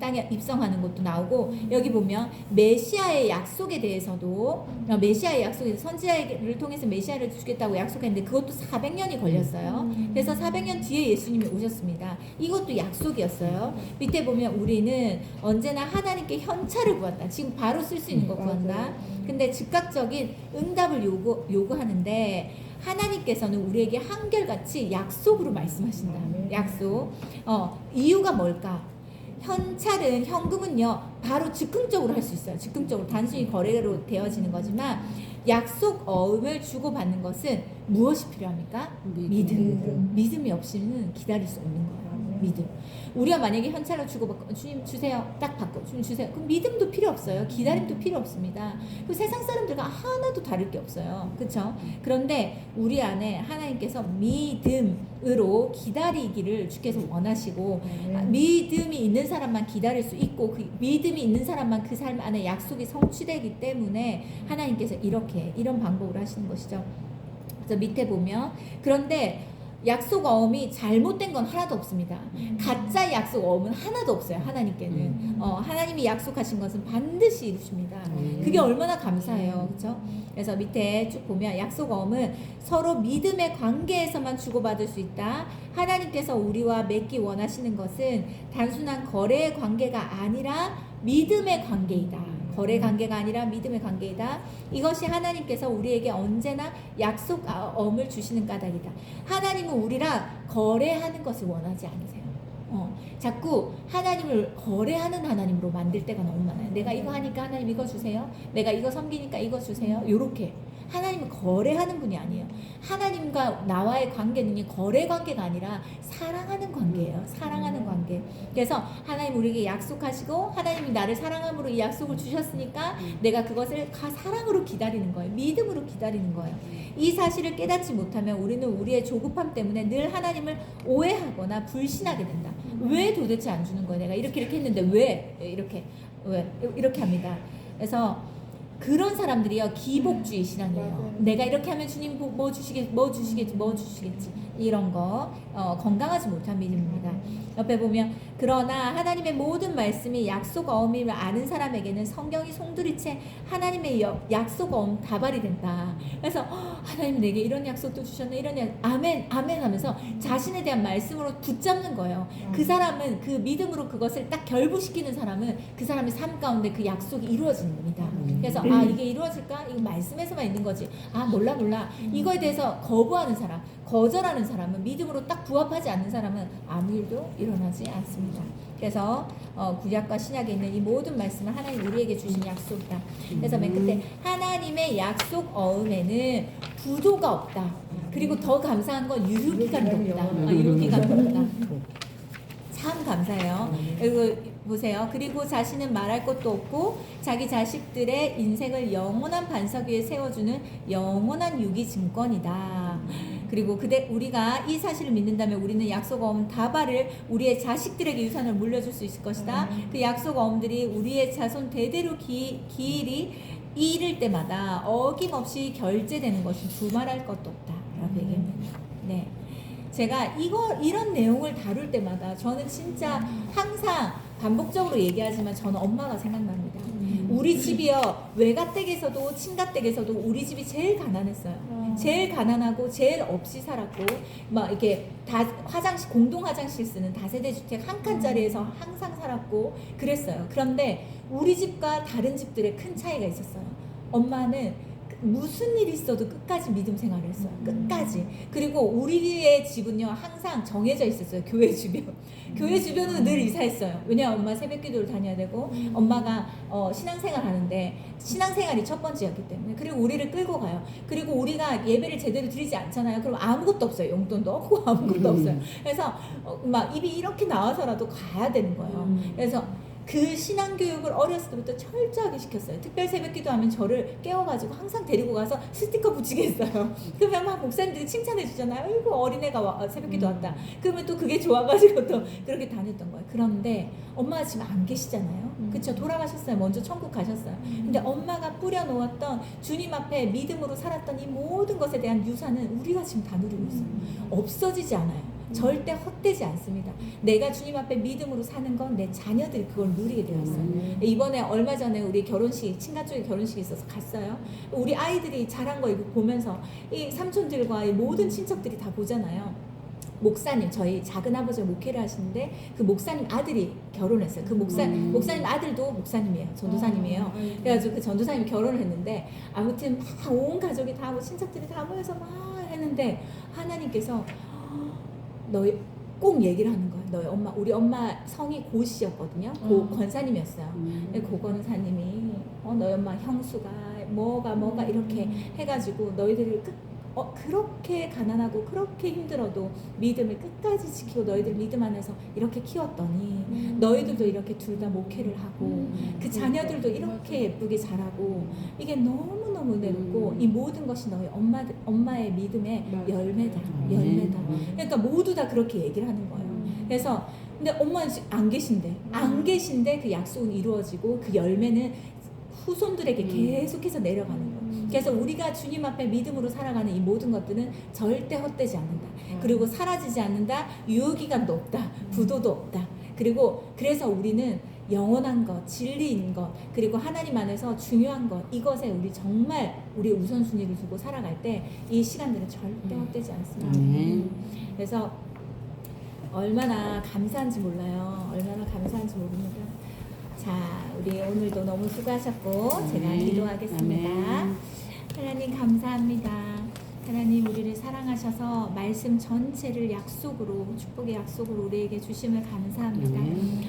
땅에 입성하는 것도 나오고 여기 보면 메시아의 약속에 대해서도 메시아의 약속에서 선지자를 통해서 메시아를 주겠다고 약속했는데 그것도 400년이 걸렸어요. 그래서 400년 뒤에 예수님이 오셨습니다. 이것도 약속이었어요. 밑에 보면 우리는 언제나 하나님께 현찰을 구한다. 지금 바로 쓸 수 있는 거 구한다. 근데 즉각적인 응답을 요구하는데 하나님께서는 우리에게 한결같이 약속으로 말씀하신다. 약속. 이유가 뭘까? 현금은요 바로 즉흥적으로 할 수 있어요. 즉흥적으로 단순히 거래로 되어지는 거지만 약속 어음을 주고받는 것은 무엇이 필요합니까? 믿음이 없이는 기다릴 수 없는 거예요. 믿음. 우리가 만약에 현찰로 주고받고 주님 주세요 딱 받고 주님 주세요 그럼 믿음도 필요 없어요. 기다림도 필요 없습니다. 그 세상 사람들과 하나도 다를 게 없어요. 그렇죠? 그런데 우리 안에 하나님께서 믿음으로 기다리기를 주께서 원하시고 믿음이 있는 사람만 기다릴 수 있고 그 믿음이 있는 사람만 그 삶 안에 약속이 성취되기 때문에 하나님께서 이런 방법으로 하시는 것이죠. 그래서 밑에 보면 그런데 약속 어음이 잘못된 건 하나도 없습니다. 가짜 약속 어음은 하나도 없어요. 하나님께는 하나님이 약속하신 것은 반드시 이루십니다. 그게 얼마나 감사해요. 그렇죠? 그래서 밑에 쭉 보면 약속 어음은 서로 믿음의 관계에서만 주고받을 수 있다. 하나님께서 우리와 맺기 원하시는 것은 단순한 거래의 관계가 아니라 믿음의 관계이다. 거래 관계가 아니라 믿음의 관계이다. 이것이 하나님께서 우리에게 언제나 약속음을 주시는 까닭이다. 하나님은 우리랑 거래하는 것을 원하지 않으세요. 자꾸 하나님을 거래하는 하나님으로 만들 때가 너무 많아요. 내가 이거 하니까 하나님 이거 주세요. 내가 이거 섬기니까 이거 주세요. 요렇게. 하나님은 거래하는 분이 아니에요. 하나님과 나와의 관계는 거래 관계가 아니라 사랑하는 관계예요. 사랑하는 관계. 그래서 하나님 우리에게 약속하시고 하나님이 나를 사랑함으로 이 약속을 주셨으니까 내가 그것을 사랑으로 기다리는 거예요. 믿음으로 기다리는 거예요. 이 사실을 깨닫지 못하면 우리는 우리의 조급함 때문에 늘 하나님을 오해하거나 불신하게 된다. 왜 도대체 안 주는 거야? 내가 이렇게 했는데 왜 이렇게 합니다. 그래서 그런 사람들이요 기복주의 신앙이에요. 내가 이렇게 하면 주님 뭐 주시겠지 이런 거 건강하지 못한 믿음입니다. 옆에 보면 그러나 하나님의 모든 말씀이 약속 어음임을 아는 사람에게는 성경이 송두리째 하나님의 약속 어음 다발이 된다. 그래서 하나님 내게 이런 약속도 주셨네 이런 아멘 하면서 자신에 대한 말씀으로 붙잡는 거예요. 그 사람은 그 믿음으로 그것을 딱 결부시키는 사람은 그 사람의 삶 가운데 그 약속이 이루어지는 겁니다. 그래서 이게 이루어질까? 이거 말씀에서만 있는 거지. 몰라. 이거에 대해서 거부하는 사람, 거절하는 사람은 믿음으로 딱 부합하지 않는 사람은 아무 일도 일어나지 않습니다. 그래서 구약과 신약에 있는 이 모든 말씀은 하나님 우리에게 주신 약속이다. 그래서 맨 끝에 하나님의 약속 어음에는 부도가 없다. 그리고 더 감사한 건 유효기간도 없다. 유효기간도 없다. 참 감사해요. 그리고 보세요. 그리고 자신은 말할 것도 없고 자기 자식들의 인생을 영원한 반석 위에 세워주는 영원한 유기 증권이다. 그리고 우리가 이 사실을 믿는다면 우리는 약속 어음 다발을 우리의 자식들에게 유산을 물려줄 수 있을 것이다. 그 약속 어음들이 우리의 자손 대대로 기일이 이를 때마다 어김없이 결제되는 것이 두말할 것도 없다. 라고 얘기합니다. 네. 제가 이런 내용을 다룰 때마다 저는 진짜 항상 반복적으로 얘기하지만 저는 엄마가 생각납니다. 우리 집이요 외가댁에서도 친가댁에서도 우리 집이 제일 가난했어요. 제일 가난하고 제일 없이 살았고 막 이렇게 다 공동 화장실 쓰는 다세대 주택 한 칸짜리에서 항상 살았고 그랬어요. 그런데 우리 집과 다른 집들의 큰 차이가 있었어요. 엄마는 무슨 일이 있어도 끝까지 믿음 생활을 했어요. 끝까지. 그리고 우리의 집은요 항상 정해져 있었어요. 교회 주변. 교회 주변은 늘 이사했어요. 왜냐면 엄마 새벽기도를 다녀야 되고 엄마가 신앙생활 하는데 신앙생활이 첫 번째였기 때문에. 그리고 우리를 끌고 가요. 그리고 우리가 예배를 제대로 드리지 않잖아요. 그럼 아무것도 없어요. 용돈도 없고 아무것도 없어요. 그래서 막 입이 이렇게 나와서라도 가야 되는 거예요. 그래서 그 신앙교육을 어렸을 때부터 철저하게 시켰어요. 특별 새벽기도 하면 저를 깨워가지고 항상 데리고 가서 스티커 붙이게 했어요. 그러면 막 목사님들이 칭찬해 주잖아요. 아이고 어린애가 새벽기도 왔다. 그러면 또 그게 좋아가지고 또 그렇게 다녔던 거예요. 그런데 엄마가 지금 안 계시잖아요. 그쵸? 돌아가셨어요. 먼저 천국 가셨어요. 근데 엄마가 뿌려놓았던 주님 앞에 믿음으로 살았던 이 모든 것에 대한 유산은 우리가 지금 다 누리고 있어요. 없어지지 않아요. 절대 헛되지 않습니다. 내가 주님 앞에 믿음으로 사는 건 내 자녀들이 그걸 누리게 되어 있어요. 이번에 얼마 전에 우리 결혼식, 친가 쪽에 결혼식이 있어서 갔어요. 우리 아이들이 자란 거 이거 보면서 이 삼촌들과 이 모든 친척들이 다 보잖아요. 목사님, 저희 작은 아버지가 목회를 하시는데 그 목사님 아들이 결혼했어요. 그 목사님 아들도 목사님이에요. 전도사님이에요. 그래가지고 그 전도사님이 결혼을 했는데 아무튼 막 온 가족이 다, 친척들이 다 모여서 막 했는데 하나님께서 너희 꼭 얘기를 하는 거예요. 너희 엄마, 우리 엄마 성이 고씨였거든요. 고 권사님이었어요. 고 권사님이 너희 엄마 형수가 뭐가 이렇게 해가지고 너희들을 그렇게 가난하고 그렇게 힘들어도 믿음을 끝까지 지키고 너희들 믿음 안에서 이렇게 키웠더니 너희들도 이렇게 둘 다 목회를 하고 그 자녀들도 이렇게 예쁘게 자라고 이게 너무너무 은혜롭고 이 모든 것이 너희 엄마의 믿음의 열매다. 그러니까 모두 다 그렇게 얘기를 하는 거예요. 그래서 근데 엄마는 안 계신데 그 약속은 이루어지고 그 열매는 후손들에게 계속해서 내려가는 거예요. 그래서 우리가 주님 앞에 믿음으로 살아가는 이 모든 것들은 절대 헛되지 않는다. 그리고 사라지지 않는다. 유효기간도 없다. 부도도 없다. 그리고 그래서 우리는 영원한 것, 진리인 것, 그리고 하나님 안에서 중요한 것, 이것에 우리 정말 우리 우선순위를 두고 살아갈 때 이 시간들은 절대 헛되지 않습니다. 그래서 얼마나 감사한지 몰라요. 얼마나 감사한지 모릅니다. 자, 우리 오늘도 너무 수고하셨고 제가 기도하겠습니다. 하나님 감사합니다. 하나님 우리를 사랑하셔서 말씀 전체를 약속으로 축복의 약속으로 우리에게 주심을 감사합니다.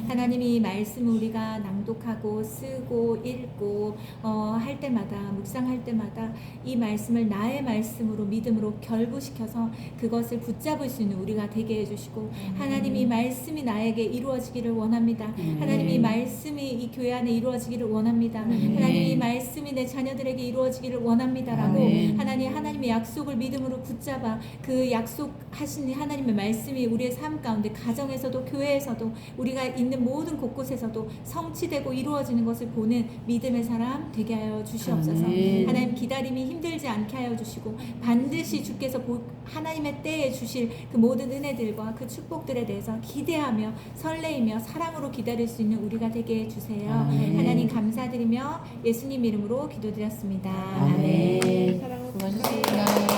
하나님이 말씀을 우리가 낭독하고 쓰고 읽고 할 때마다 묵상할 때마다 이 말씀을 나의 말씀으로 믿음으로 결부시켜서 그것을 붙잡을 수 있는 우리가 되게 해주시고 하나님이 말씀이 나에게 이루어지기를 원합니다. 하나님이 말씀이 이 교회 안에 이루어지기를 원합니다. 하나님이 말씀이 내 자녀들에게 이루어지기를 원합니다라고 하나님의 약속을 믿음으로 붙잡아 그 약속하신 하나님의 말씀이 우리의 삶 가운데 가정에서도 교회에서도 우리가 있는 모든 곳곳에서도 성취되고 이루어지는 것을 보는 믿음의 사람 되게 하여 주시옵소서. 하나님 기다림이 힘들지 않게 하여 주시고 반드시 주께서 하나님의 때에 주실 그 모든 은혜들과 그 축복들에 대해서 기대하며 설레이며 사랑으로 기다릴 수 있는 우리가 되게 해주세요. 하나님 감사드리며 예수님 이름으로 기도드렸습니다. 아멘. 사랑합니다. 고맙습니다.